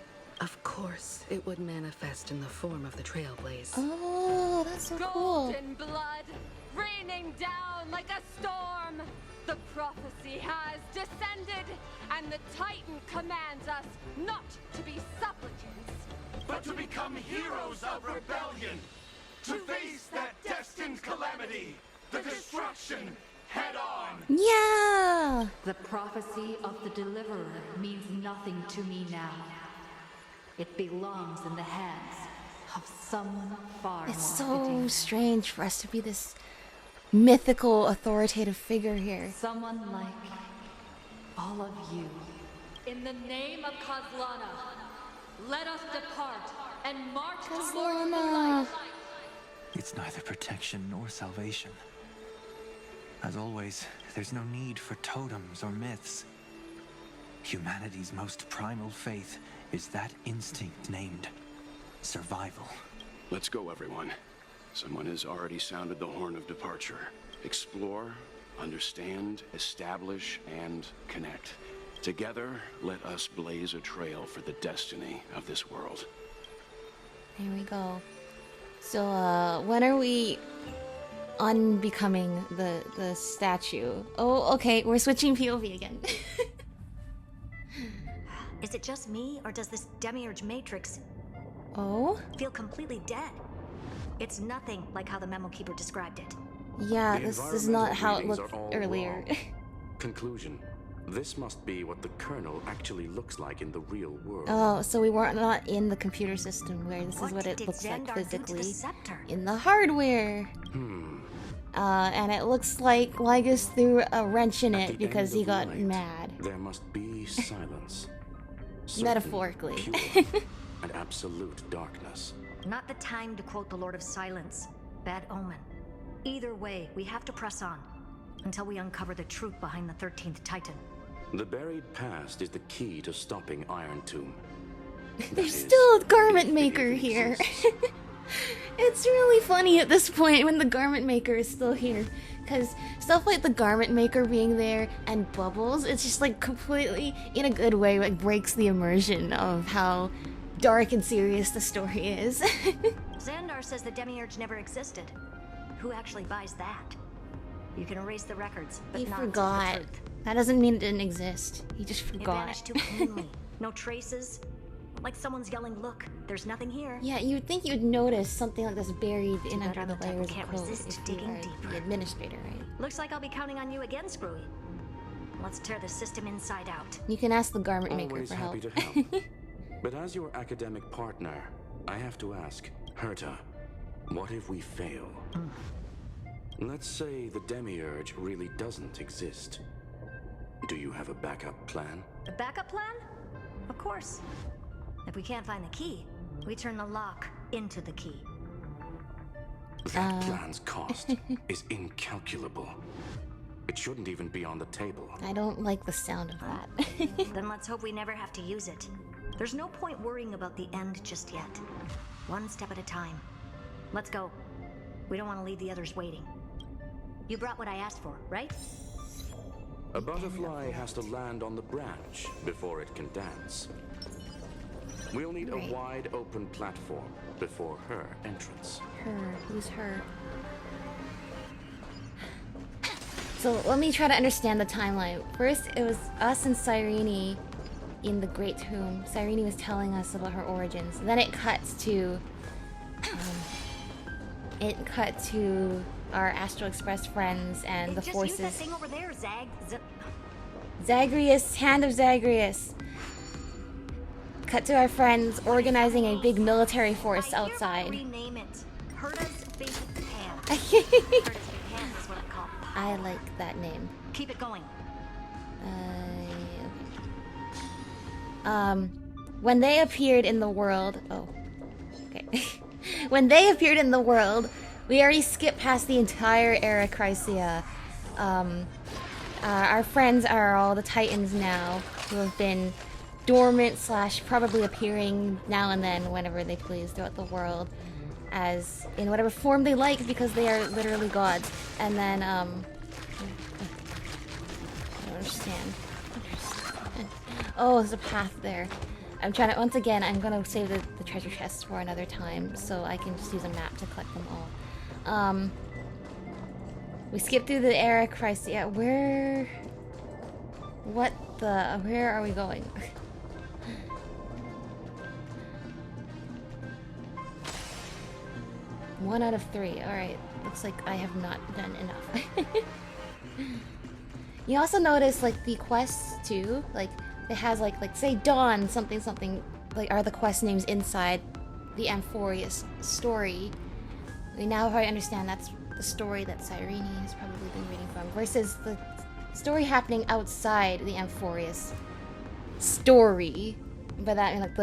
Of course, it would manifest in the form of the Trailblaze. Oh, that's so cool. Golden blood, raining down like a storm. The prophecy has descended, and the Titan commands us not to be supplicants, but to become heroes of rebellion. To face that destined calamity, the destruction, head on. Yeah! The prophecy of the Deliverer means nothing to me now. It belongs in the hands of someone far more It's so fitting. strange for us to be this mythical, authoritative figure here. Someone like all of you. In the name of Kozlana, let us depart and march towards the Kozlana. light. It's neither protection nor salvation. As always, there's no need for totems or myths. Humanity's most primal faith is that instinct named survival. Let's go, everyone. Someone has already sounded the horn of departure. Explore, understand, establish, and connect. Together, let us blaze a trail for the destiny of this world. There we go. So, when are we unbecoming the statue? Oh, okay, we're switching POV again. Is it just me, or does this demiurge matrix feel completely dead? It's nothing like how the memo keeper described it. Yeah, this is not how it looked earlier. Conclusion. This must be what the kernel actually looks like in the real world. Oh, so we weren't not in the computer system where this is what it looks like physically in the hardware. And it looks like Lygus threw a wrench in it because he got mad. There must be silence. Metaphorically. Pure and absolute darkness. Not the time to quote the Lord of Silence. Bad omen. Either way, we have to press on until we uncover the truth behind the 13th Titan. The buried past is the key to stopping Iron Tomb. There's still a garment maker here. It's really funny at this point when the garment maker is still here. Because stuff like the garment maker being there and Bubbles, it's just like completely, in a good way, like breaks the immersion of how dark and serious the story is. Xandar says the Demiurge never existed. Who actually buys that? You can erase the records, but He not forgot. the truth. That doesn't mean it didn't exist. He just It forgot. vanished too cleanly. No traces. Like someone's yelling, "Look, there's nothing here." Yeah, you would think you'd notice something like this buried in Too bad under I'm the the type who layers of can't code resist if you digging are deeper. the administrator, right? Looks like I'll be counting on you again, Screwy. Let's tear the system inside out. You can ask the garment maker Always for happy help. to help. But as your academic partner, I have to ask, Herta, what if we fail? Let's say the Demiurge really doesn't exist. Do you have a backup plan? A backup plan? Of course. If we can't find the key, we turn the lock into the key. That plan's cost is incalculable. It shouldn't even be on the table. I don't like the sound of that. Then let's hope we never have to use it. There's no point worrying about the end just yet. One step at a time. Let's go. We don't want to leave the others waiting. You brought what I asked for, right? A butterfly has to land on the branch before it can dance. We'll need a wide open platform before her entrance. Her? Who's her? So let me try to understand the timeline. First, it was us and Cyrene in the Great Tomb. Cyrene was telling us about her origins. Then it cuts to... our Astral Express friends and the Just forces. use that thing over there, Zagreus, Hand of Zagreus. Cut to our friends organizing a big military force outside. Rename it. Herta's Big Hand. Herta's Big Hand is what I call. I like that name. Keep it going. When they appeared in the world... Oh. Okay. When they appeared in the world, we already skipped past the entire era Chrysia. Our friends are all the Titans now, who have been dormant / probably appearing now and then whenever they please throughout the world, as in whatever form they like, because they are literally gods. And then, I don't understand. Oh, there's a path there. I'm trying to, once again, I'm gonna save the treasure chests for another time, so I can just use a map to collect them all. We skipped through the era Chrysia. Where are we going? One out of 3. Alright. Looks like I have not done enough. You also notice, like, the quests, too. Like, it has, like say, Dawn, something, something, like, are the quest names inside the Amphoreus story. We now probably understand that's the story that Cyrene has probably been reading from, versus the story happening outside the Amphoreus story. By that I mean, like,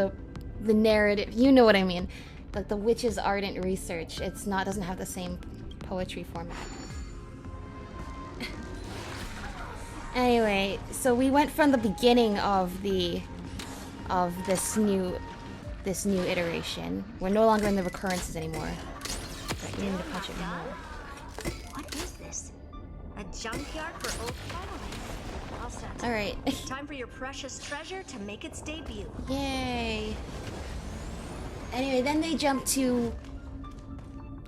the narrative, you know what I mean. Like, the witch's ardent research, doesn't have the same poetry format. Anyway, so we went from the beginning of this new iteration. We're no longer in the recurrences anymore. Right, you need to punch it more. What is this? A junkyard for old following. All set. Alright. Time for your precious treasure to make its debut. Yay. Anyway, then they jump to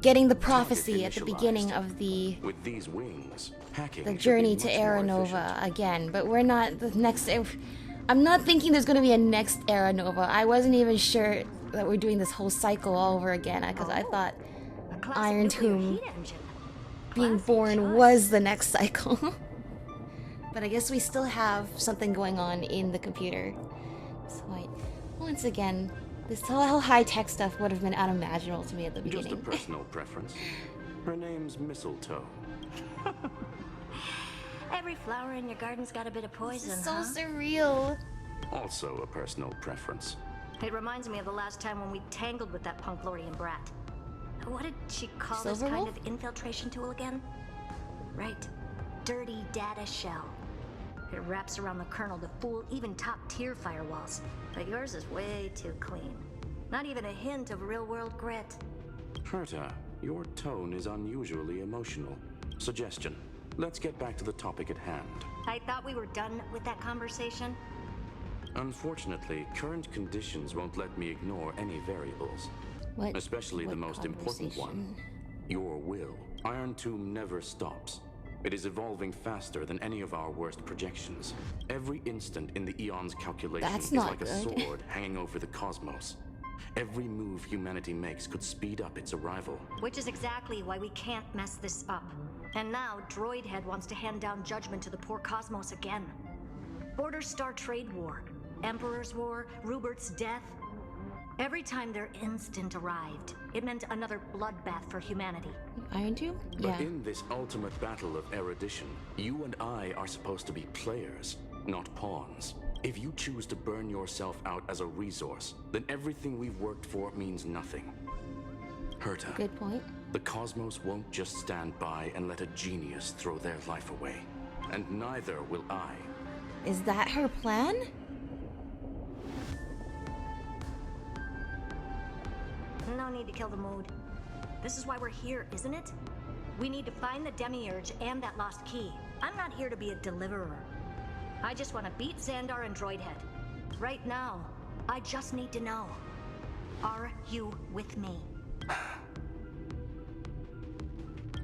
getting the prophecy at the beginning of the With these wings, hacking the should journey be to much Era more Nova again, but we're not the next. I'm not thinking there's going to be a next Era Nova. I wasn't even sure that we're doing this whole cycle all over again, because I thought Iron Tomb being born was the next cycle. But I guess we still have something going on in the computer. So once again, this whole high-tech stuff would have been unimaginable to me at the beginning. Just a personal preference. Her name's Mistletoe. Every flower in your garden's got a bit of poison, This is so huh? surreal. Also a personal preference. It reminds me of the last time when we tangled with that punk Lordian brat. What did she call this Silverwolf? kind of infiltration tool again? Right. Dirty data shell. It wraps around the kernel to fool even top-tier firewalls. But yours is way too clean. Not even a hint of real-world grit. Herta, your tone is unusually emotional. Suggestion. Let's get back to the topic at hand. I thought we were done with that conversation. Unfortunately, current conditions won't let me ignore any variables. What? Especially the What most important one. Your will. Iron Tomb never stops. It is evolving faster than any of our worst projections. Every instant in the Eon's calculation That's is not like a good. sword hanging over the cosmos. Every move humanity makes could speed up its arrival. Which is exactly why we can't mess this up. And now, Droidhead wants to hand down judgment to the poor cosmos again. Border Star Trade War, Emperor's War, Rupert's death. Every time their instant arrived, it meant another bloodbath for humanity. Iron Tomb? But in this ultimate battle of erudition, you and I are supposed to be players, not pawns. If you choose to burn yourself out as a resource, then everything we've worked for means nothing. Herta. Good point. The cosmos won't just stand by and let a genius throw their life away. And neither will I. Is that her plan? No need to kill the mood. This is why we're here, isn't it? We need to find the Demiurge and that lost key. I'm not here to be a deliverer. I just want to beat Xandar and Droidhead. Right now, I just need to know. Are you with me?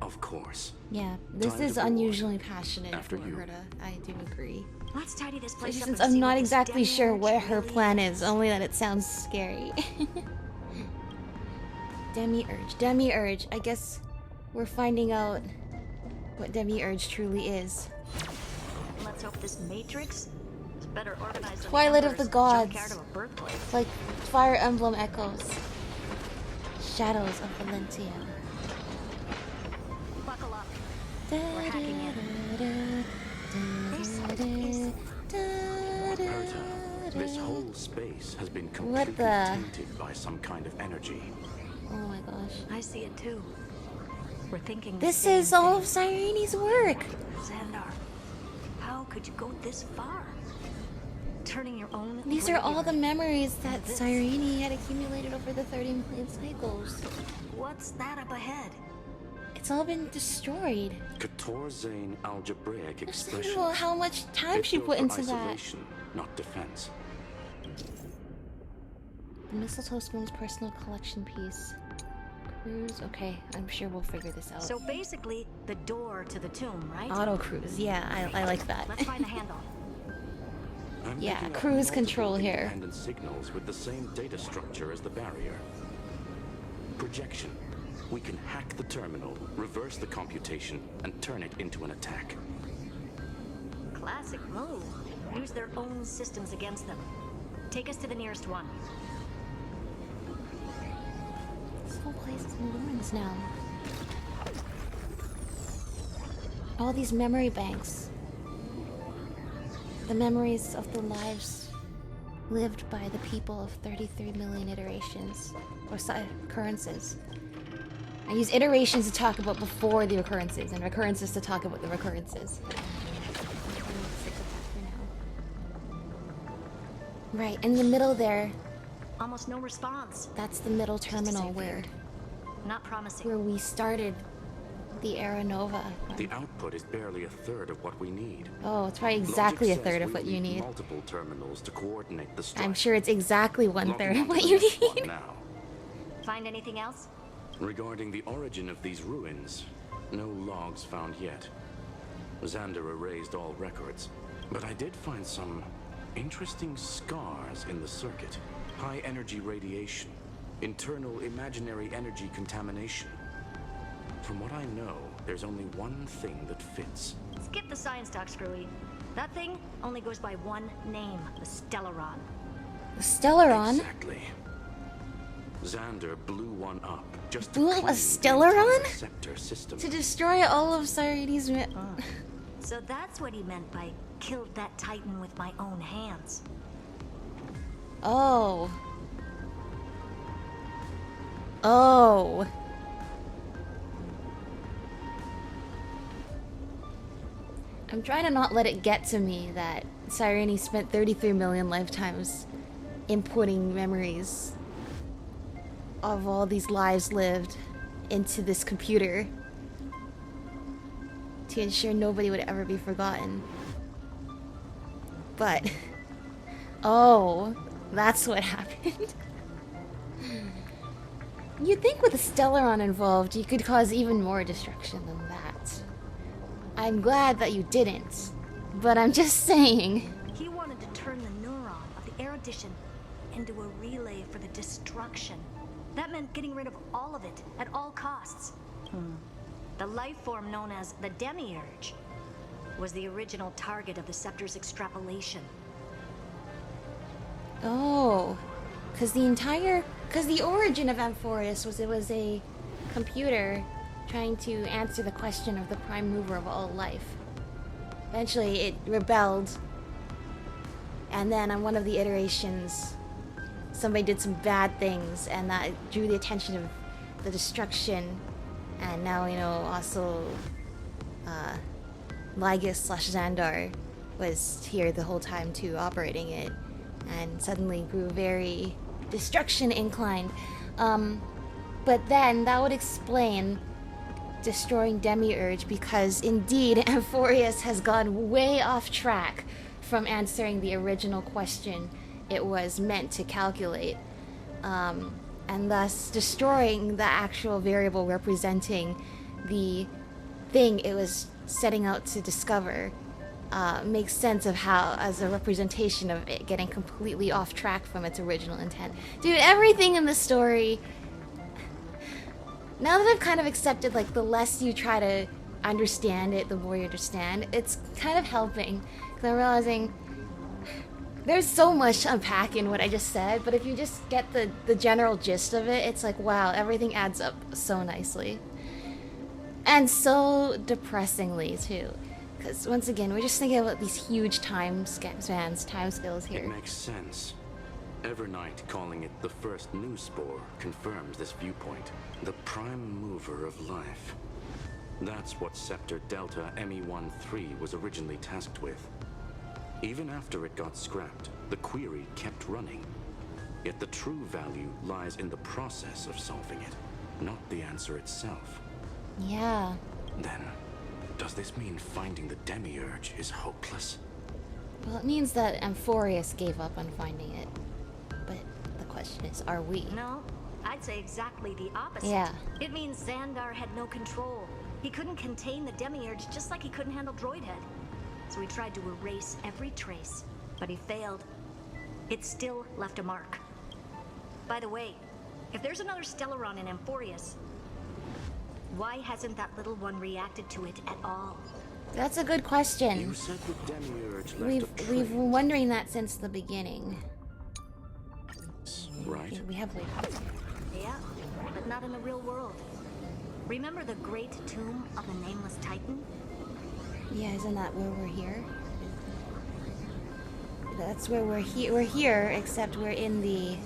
Of course. Yeah, this Time is to unusually passionate After for you. her. I do agree. Let's tidy this place Especially up. since and I'm see not what this exactly sure Demiurge what her really plan is, only that it sounds scary. Demiurge. Demiurge. I guess we're finding out what Demiurge truly is. Let's hope this Matrix is better organized than Twilight of the Emperor's Gods. junkyard of a birthplace. Like Fire Emblem Echoes. Shadows of Valentia. Buckle up. We're hacking in. Herta, this whole space has been What completely the? tainted by some kind of energy. Oh my gosh. I see it too. We're thinking the This same is all thing. of Cyrene's work. Xandar, how could you go this far? Turning your own These are all the graveyard. memories that Cyrene had accumulated over the 30 million cycles. What's that up ahead? It's all been destroyed. Katorzane algebraic expression. Well, how much time It's she built put for into that. isolation, not defense. The Mistletoe Spoon's personal collection piece. Cruise. Okay, I'm sure we'll figure this out. So basically, the door to the tomb, right? Auto cruise. Yeah, I like that. Let's find the handle. I'm Yeah, picking up cruise multiple control here. independent signals with the same data structure as the barrier. Projection. We can hack the terminal, reverse the computation, and turn it into an attack. Classic move. Use their own systems against them. Take us to the nearest one. This whole place is in ruins now. All these memory banks. The memories of the lives lived by the people of 33 million iterations. Or occurrences. I use iterations to talk about before the occurrences, and recurrences to talk about the recurrences. Right, in the middle there, Almost no response. that's the middle terminal where Not promising. where we started the Era Nova. The output is barely a third of what we need. Oh, it's probably exactly a Logic third says of we what you need. Multiple terminals to coordinate the strike. I'm sure it's exactly one third Logging of on what to you the next one need. now. Find anything else? Regarding the origin of these ruins, no logs found yet. Xander erased all records, but I did find some interesting scars in the circuit. High energy radiation, internal imaginary energy contamination. From what I know, there's only one thing that fits. Skip the science talk, Screwy. That thing only goes by one name, the Stellaron. The Stellaron? Exactly. Xander blew one up just Blew to up a clean Stellaron? the scepter system. To destroy all of Cyrene's... So that's what he meant by killed that Titan with my own hands. Oh. Oh. I'm trying to not let it get to me that Cyrene spent 33 million lifetimes inputting memories of all these lives lived into this computer to ensure nobody would ever be forgotten. But, oh, that's what happened. You'd think with a Stellaron involved, you could cause even more destruction than that. I'm glad that you didn't, but I'm just saying. He wanted to turn the neuron of the erudition into a relay for the destruction. That meant getting rid of all of it at all costs. The life form known as the Demiurge was the original target of the Scepter's extrapolation. Oh, because the origin of Amphoreus was it was a computer trying to answer the question of the prime mover of all life. Eventually it rebelled, and then on one of the iterations somebody did some bad things, and that drew the attention of the destruction, and now, you know, also Lygus/Xandar was here the whole time too, operating it, and suddenly grew very destruction inclined. But then that would explain destroying Demiurge, because indeed Amphoreus has gone way off track from answering the original question it was meant to calculate, and thus destroying the actual variable representing the thing it was setting out to discover. Makes sense of how, as a representation of it getting completely off track from its original intent. Dude, everything in the story, now that I've kind of accepted, like, the less you try to understand it, the more you understand, it's kind of helping, because I'm realizing there's so much to unpack in what I just said, but if you just get the general gist of it, it's like, wow, everything adds up so nicely. And so depressingly, too. Because, once again, we're just thinking about these huge time scales here. It makes sense. Evernight calling it the first new spore confirms this viewpoint. The prime mover of life. That's what Scepter Delta ME-13 was originally tasked with. Even after it got scrapped, the query kept running. Yet the true value lies in the process of solving it, not the answer itself. Yeah. Then, does this mean finding the Demiurge is hopeless? Well, it means that Amphoreus gave up on finding it. But the question is, are we? No, I'd say exactly the opposite. Yeah. It means Xandar had no control. He couldn't contain the Demiurge, just like he couldn't handle Droidhead. So he tried to erase every trace, but he failed. It still left a mark. By the way, if there's another Stellaron in Amphoreus, why hasn't that little one reacted to it at all? That's a good question. You said the Demiurge left We've been wondering that since the beginning. Right. We have Yeah, but not in the real world. Remember the great tomb of the nameless Titan? Yeah, isn't that where we're here? That's where we're here. We're here, except we're in the...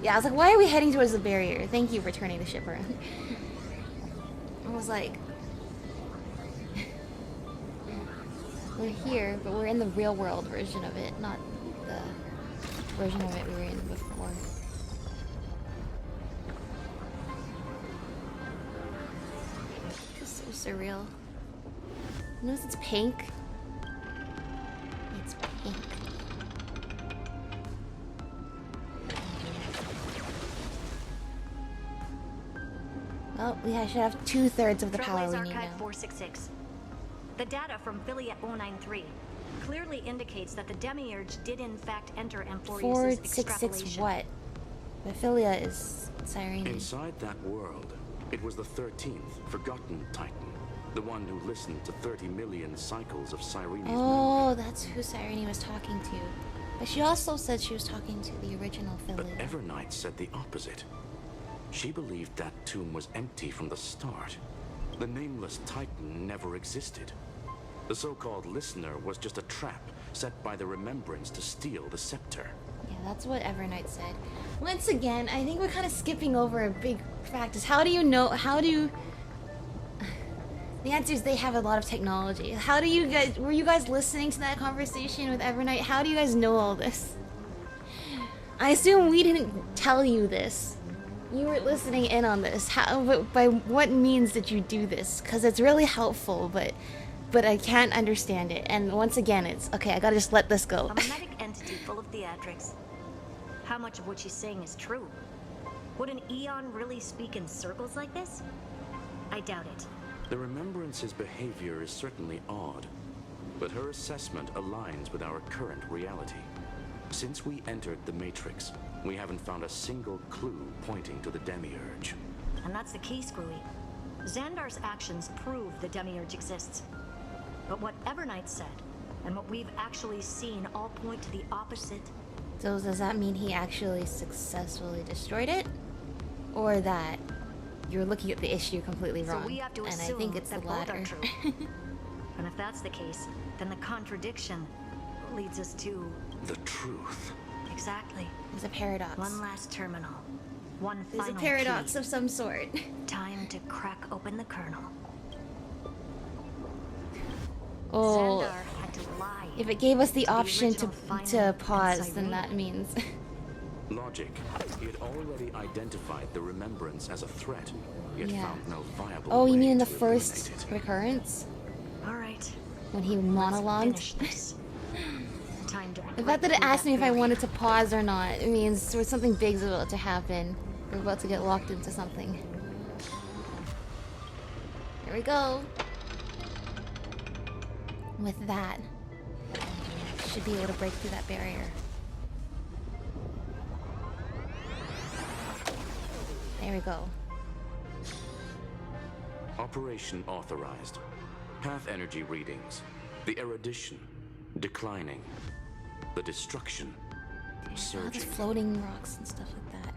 Yeah, I was like, why are we heading towards the barrier? Thank you for turning the ship around. I was like... We're here, but we're in the real world version of it, not the version of it we were in before. It's so surreal. Notice it's pink. It's pink. Well, we should have 2/3 of the power we need now. Archive 466. The data from Philia 093 clearly indicates that the Demiurge did in fact enter Amphoreus' 466 what? Philia is Cyrene. Inside that world, it was the 13th forgotten Titan. The one who listened to 30 million cycles of Cyrene's Oh, that's who Cyrene was talking to. But she also said she was talking to the original Philia. But Evernight said the opposite. She believed that tomb was empty from the start. The nameless Titan never existed. The so-called listener was just a trap set by the Remembrance to steal the scepter. Yeah, that's what Evernight said. Once again, I think we're kind of skipping over a big fact. Is how do you know? How do... The answer is they have a lot of technology. How do you guys... Were you guys listening to that conversation with Evernight? How do you guys know all this? I assume we didn't tell you this. You were listening in on this. How? By what means did you do this? Because it's really helpful, but I can't understand it. And once again, it's... Okay, I gotta just let this go. A mimetic entity full of theatrics. How much of what she's saying is true? Would an Eon really speak in circles like this? I doubt it. The Remembrance's behavior is certainly odd, but her assessment aligns with our current reality. Since we entered the Matrix, we haven't found a single clue pointing to the Demiurge. And that's the key, Screwy. Xandar's actions prove the Demiurge exists. But what Evernight said, and what we've actually seen all point to the opposite. So does that mean he actually successfully destroyed it? Or that you're looking at the issue completely wrong? So we have to and I assume think it's the that both are latter. true. And if that's the case, then the contradiction leads us to... The truth. Exactly. There's a paradox. One last terminal. One There's final a paradox key. of some sort. Time to crack open the kernel. Oh, Xandar had to lie if it gave us the to option original to Final pause, and then Cyrene. that means... Logic. He had already identified the Remembrance as a threat, yet Yeah. found no viable Oh, you way mean in the to first eliminate it. recurrence? Alright. When he monologued? Time to The fact that it asked me if I wanted to pause or not, it means there was something big's about to happen. We're about to get locked into something. Here we go. With that, should be able to break through that barrier. There we go. Operation authorized. Path energy readings. The erudition. Declining. The destruction. All these Surging. floating rocks and stuff like that.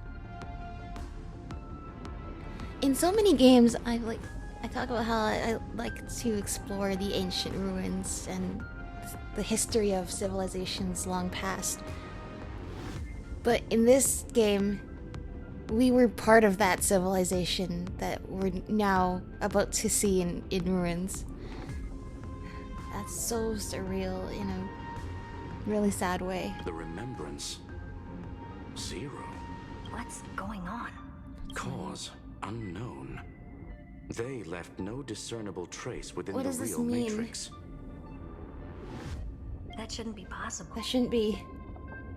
In so many games, I talk about how I like to explore the ancient ruins and the history of civilizations long past. But in this game, we were part of that civilization that we're now about to see in ruins. That's so surreal in a really sad way. The Remembrance. Zero. What's going on? Cause unknown. They left no discernible trace within What the does this real mean? Matrix. That shouldn't be possible. That shouldn't be.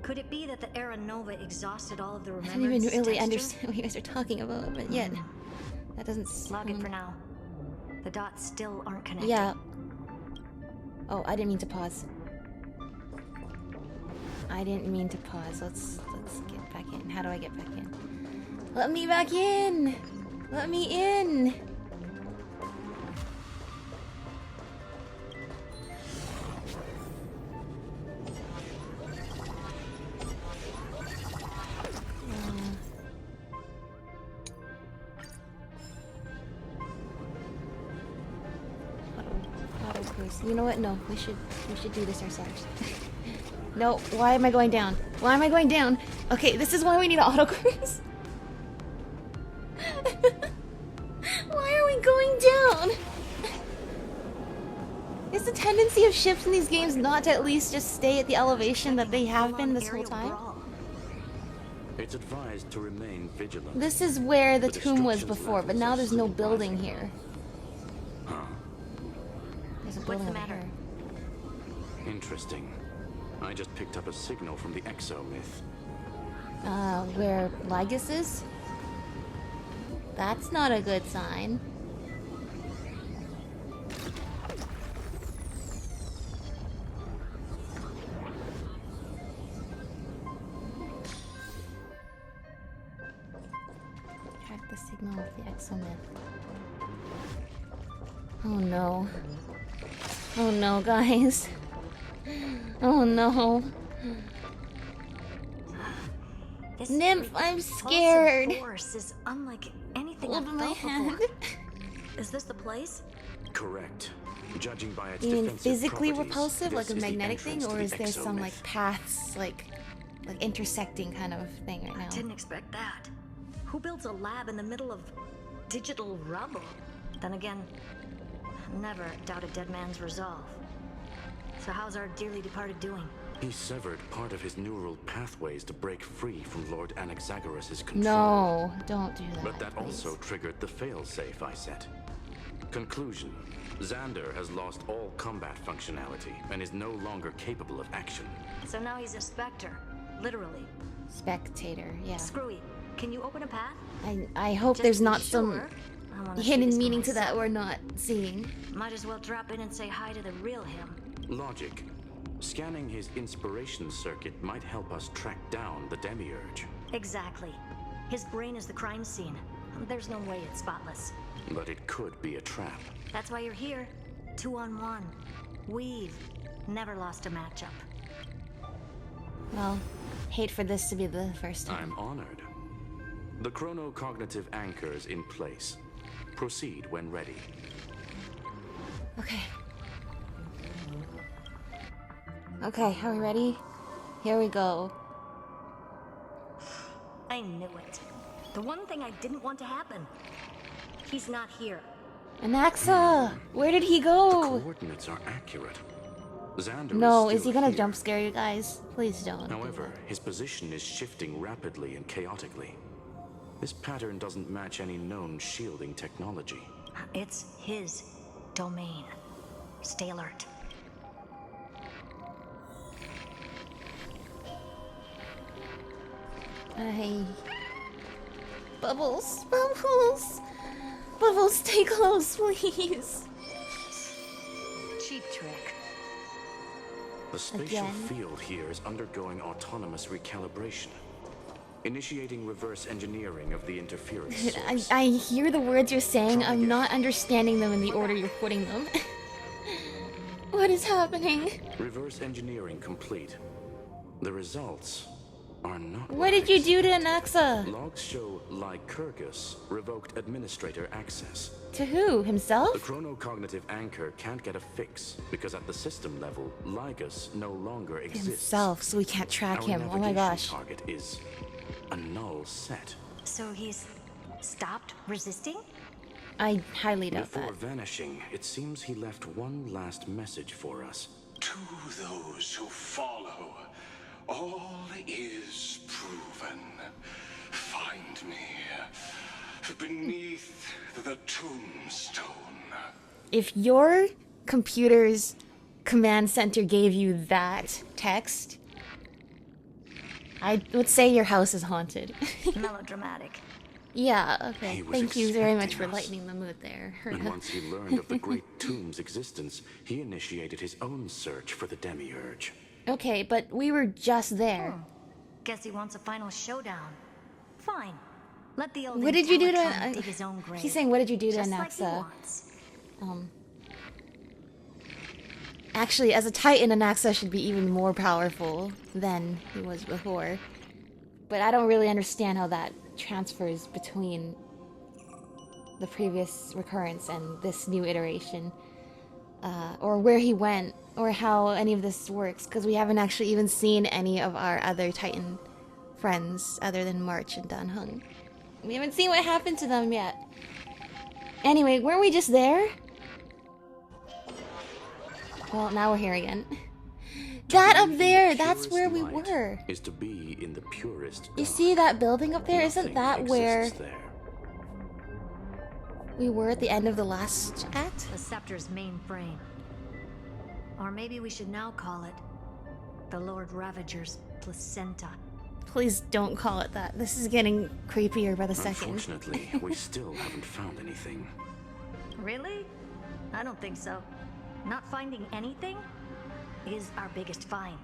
Could it be that the Era Nova exhausted all of the I remembrance don't even really texture? understand what you guys are talking about, but yet that doesn't Log it sound... for now. The dots still aren't connected. Yeah. Oh, I didn't mean to pause. I didn't mean to pause. Let's get back in. How do I get back in? Let me back in! Let me in! You know what? No, we should do this ourselves. No, why am I going down? Why am I going down? Okay, this is why we need an auto cruise. Why are we going down? Is the tendency of ships in these games not to at least just stay at the elevation that they have been this whole time? It's advised to remain vigilant. This is where the tomb was destruction's before, but levels now are there's no still building rising. here. Huh? There's a What's building the over matter? here. Interesting. I just picked up a signal from the exo-myth. Where Lygus is? That's not a good sign. Track the signal of the exomyth. Oh no. Oh no, guys. Oh no. This Nymph, I'm scared. force is unlike anything Hold I've my felt hand. before. Is this the place? Correct. Judging by its You mean defensive physically properties, repulsive, like this a is the magnetic thing, entrance to or the is there some exomyth. like paths, like intersecting kind of thing right now? I didn't expect that. Who builds a lab in the middle of digital rubble? Then again, never doubt a dead man's resolve. So how's our dearly departed doing? He severed part of his neural pathways to break free from Lord Anaxagoras' control. No, don't do that. But that please. also triggered the failsafe I set. Conclusion. Xander has lost all combat functionality and is no longer capable of action. So now he's a specter, literally. Spectator, yeah. Screwy, can you open a path? I hope Just there's to be not some sure, I wanna see hidden this for meaning to that myself. we're not seeing. Might as well drop in and say hi to the real him. Logic. Scanning his inspiration circuit might help us track down the Demiurge. Exactly. His brain is the crime scene. There's no way it's spotless. But it could be a trap. That's why you're here. 2-on-1. We've never lost a matchup. Well, hate for this to be the first time. I'm honored. The chronocognitive anchor's in place. Proceed when ready. Okay. Okay, are we ready? Here we go. I knew it. The one thing I didn't want to happen. He's not here. Anaxa! Where did he go? Coordinates are accurate. Xander No, is is he still gonna here. jump scare you guys? Please don't. However, his position is shifting rapidly and chaotically. This pattern doesn't match any known shielding technology. It's his domain. Stay alert. Hey. Bubbles, Bubbles! Bubbles, stay close, please. Cheap trick. The spatial Again? field here is undergoing autonomous recalibration. Initiating reverse engineering of the interference source. I hear the words you're saying, I'm not understanding them in the order you're putting them. What is happening? Reverse engineering complete. The results are not What did you do to Anaxa? Logs show Lycurgus revoked administrator access. To who? The Himself? chronocognitive anchor can't get a fix because at the system level, Lygus no longer exists. Himself, so we can't track Our him. Oh my navigation gosh. target is a null set. So he's stopped resisting? I highly doubt Before that. vanishing, it seems he left one last message for us. To those who follow, all is proven. Find me beneath the tombstone. If your computer's command center gave you that text, I would say your house is haunted. Melodramatic. Yeah, okay. He was Thank you very much expecting for us. lightening the mood there. And once he learned of the Great Tomb's existence, he initiated his own search for the Demiurge. Okay, but we were just there. Guess he wants a final showdown. Fine. Let the old What did you do to... Intellicon dig his own grave. he's saying, what did you do to Just like he Anaxa? wants. Actually, as a Titan, Anaxa should be even more powerful than he was before. But I don't really understand how that transfers between the previous recurrence and this new iteration. Or where he went, or how any of this works, because we haven't actually even seen any of our other Titan friends other than March and Danhung. We haven't seen what happened to them yet. Anyway, weren't we just there? Well, now we're here again. That up there, that's where we were. Is to be in the purest You dark. see that building up there? Isn't that Nothing where exists there. we were at the end of the last act? The Scepter's mainframe. Or maybe we should now call it the Lord Ravager's placenta. Please don't call it that. This is getting creepier by the second. Unfortunately, we still haven't found anything. Really? I don't think so. Not finding anything is our biggest find.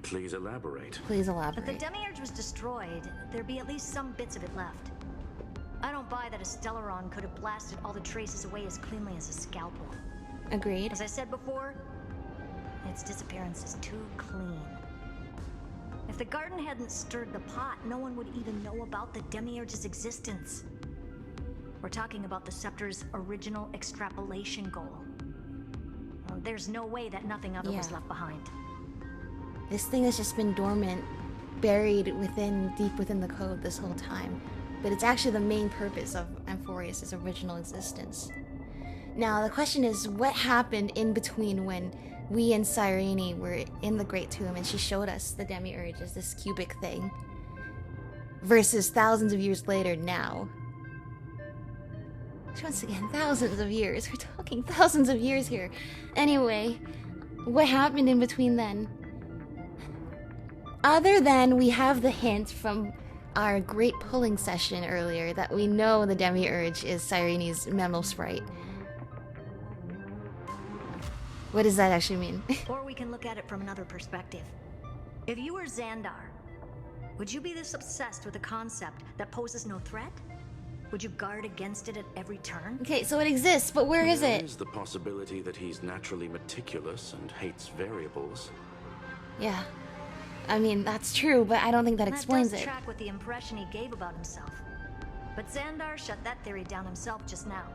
Please elaborate. Please If the elaborate. Demiurge was destroyed, there'd be at least some bits of it left. I don't buy that a Stellaron could have blasted all the traces away as cleanly as a scalpel. Agreed. As I said before, its disappearance is too clean. If the garden hadn't stirred the pot, no one would even know about the Demiurge's existence. We're talking about the Scepter's original extrapolation goal. There's no way that nothing other was left behind. This thing has just been dormant, buried deep within the code this whole time. But it's actually the main purpose of Amphoreus' original existence. Now, the question is, what happened in between when we and Cyrene were in the Great Tomb and she showed us the Demiurge as this cubic thing, versus thousands of years later now? Once again, thousands of years. We're talking thousands of years here. Anyway, what happened in between then? Other than we have the hint from our great pulling session earlier that we know the Demiurge is Cyrene's mammal sprite. What does that actually mean? Or we can look at it from another perspective. If you were Xandar, would you be this obsessed with a concept that poses no threat? Would you guard against it at every turn? Okay, so it exists, but where is it? There is the possibility that he's naturally meticulous and hates variables. Yeah. I mean, that's true, but I don't think that explains That does it. track with the impression he gave about himself. But Xandar shut that theory down himself just now.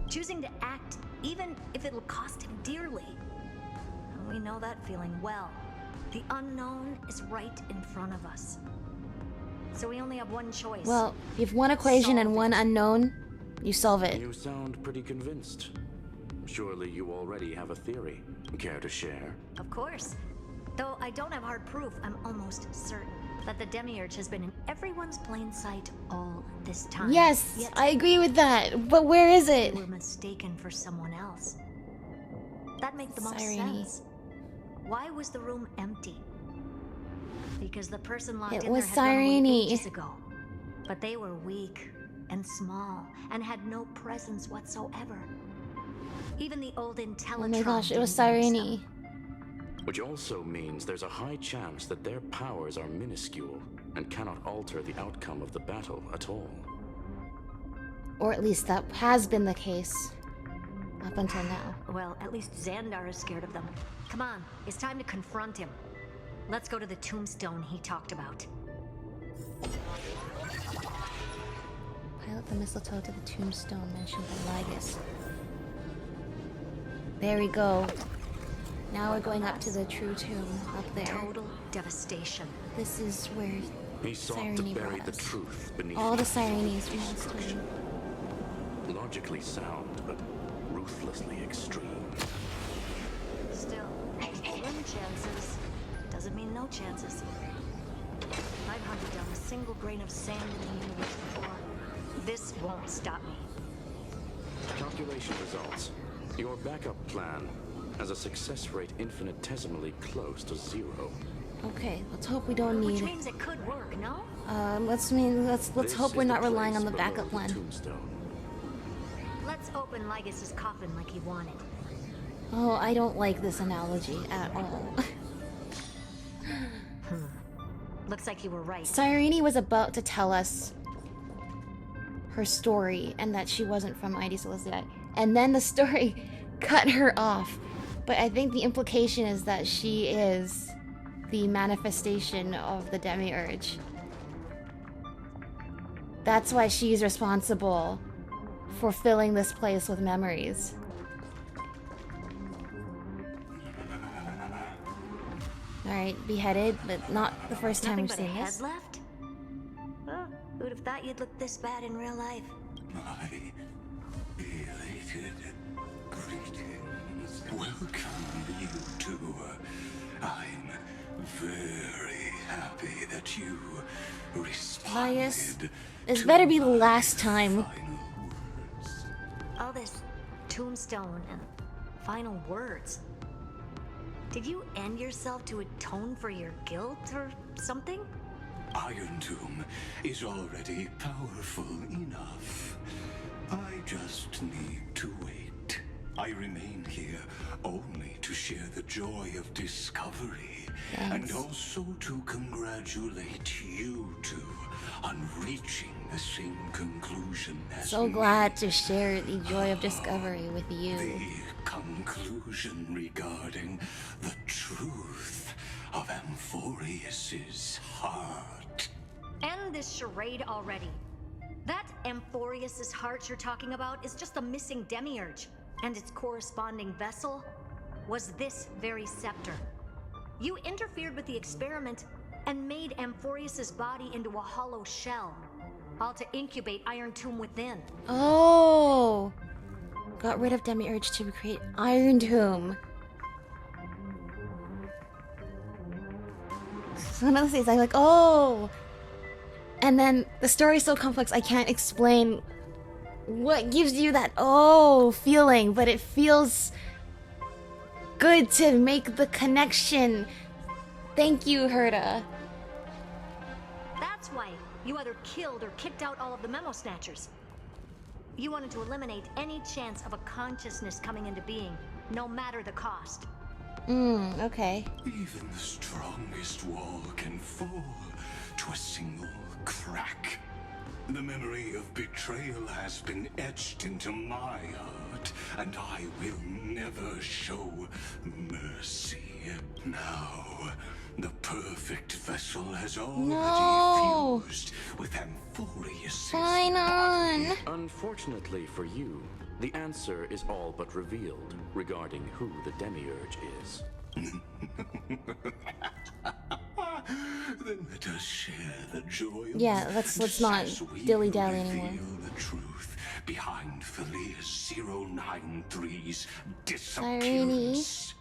Choosing to act, even if it'll cost him dearly. And we know that feeling well. The unknown is right in front of us. So we only have one choice. Well, you have one equation and one unknown, you solve it. You sound pretty convinced. Surely you already have a theory. Care to share? Of course. Though I don't have hard proof, I'm almost certain that the Demiurge has been in everyone's plain sight all this time. Yes, Yet I agree with that, but where is it? we were mistaken for someone else. That makes the most Cyrene. sense. Why was the room empty? Because the person locked It in was there had run away Cyrene. ages ago. But they were weak and small and had no presence whatsoever. Even the old Intellitron. Oh my gosh, it was didn't notice them. Cyrene. Which also means there's a high chance that their powers are minuscule and cannot alter the outcome of the battle at all. Or at least that has been the case up until now. Well, at least Xandar is scared of them. Come on, it's time to confront him. Let's go to the tombstone he talked about. Pilot the mistletoe to the tombstone mentioned by Lygus. There we go. Now we're going up to the true tomb up there. Total devastation. This is where He sought Cyrene to bury brought the us. truth beneath All the the Cyrenes from this tomb. logically sound, but ruthlessly extreme. Still, slim chances doesn't mean no chances. I've hunted down a single grain of sand in the universe before. This won't stop me. Calculation results. Your backup plan has a success rate infinitesimally close to 0. Okay, let's hope we don't Which need. means it could work, no? Let's This hope we're is not the relying on place the below backup plan. Tombstone. Let's open Lygus's coffin like he wanted. Oh, I don't like this analogy at all. Looks like you were right. Cyrene was about to tell us her story and that she wasn't from ID Celestii, and then the story cut her off. But I think the implication is that she is the manifestation of the Demiurge. That's why she's responsible for filling this place with memories. Alright, beheaded, but not the first time we've Nothing but a seen head this. left? Who'd have thought you'd look this bad in real life? My belated greetings. Welcome, you two. I'm very happy that you responded. Lygus, this better be the last time. All this tombstone and final words. Did you end yourself to atone for your guilt or something? Iron Tomb is already powerful enough. I just need to wait. I remain here only to share the joy of discovery. Thanks. And also to congratulate you two on reaching the same conclusion as So me. glad to share the joy of discovery with you. The conclusion regarding the truth of Amphoreus's heart. End this charade already. That Amphoreus's heart you're talking about is just a missing demiurge, and its corresponding vessel was this very scepter. You interfered with the experiment and made Amphoreus's body into a hollow shell, all to incubate Iron Tomb within. Oh! Got rid of Demiurge to create Iron Tomb. So one of those things I'm like, oh! And then the story's so complex I can't explain what gives you that oh feeling, but it feels good to make the connection. Thank you, Herta. That's why you either killed or kicked out all of the Memo Snatchers. You wanted to eliminate any chance of a consciousness coming into being, no matter the cost. Okay. Even the strongest wall can fall to a single crack. The memory of betrayal has been etched into my heart, and I will never show mercy. Now, the perfect vessel has already fused with Amphoreus. Fine on. Unfortunately for you, the answer is all but revealed regarding who the Demiurge is. Then let us share the joy of Yeah, let's not dilly-dally anymore. the truth behind Felia's 093's Cyrene. disappearance.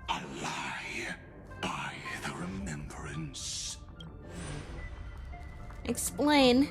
A lie by the remembrance. Explain.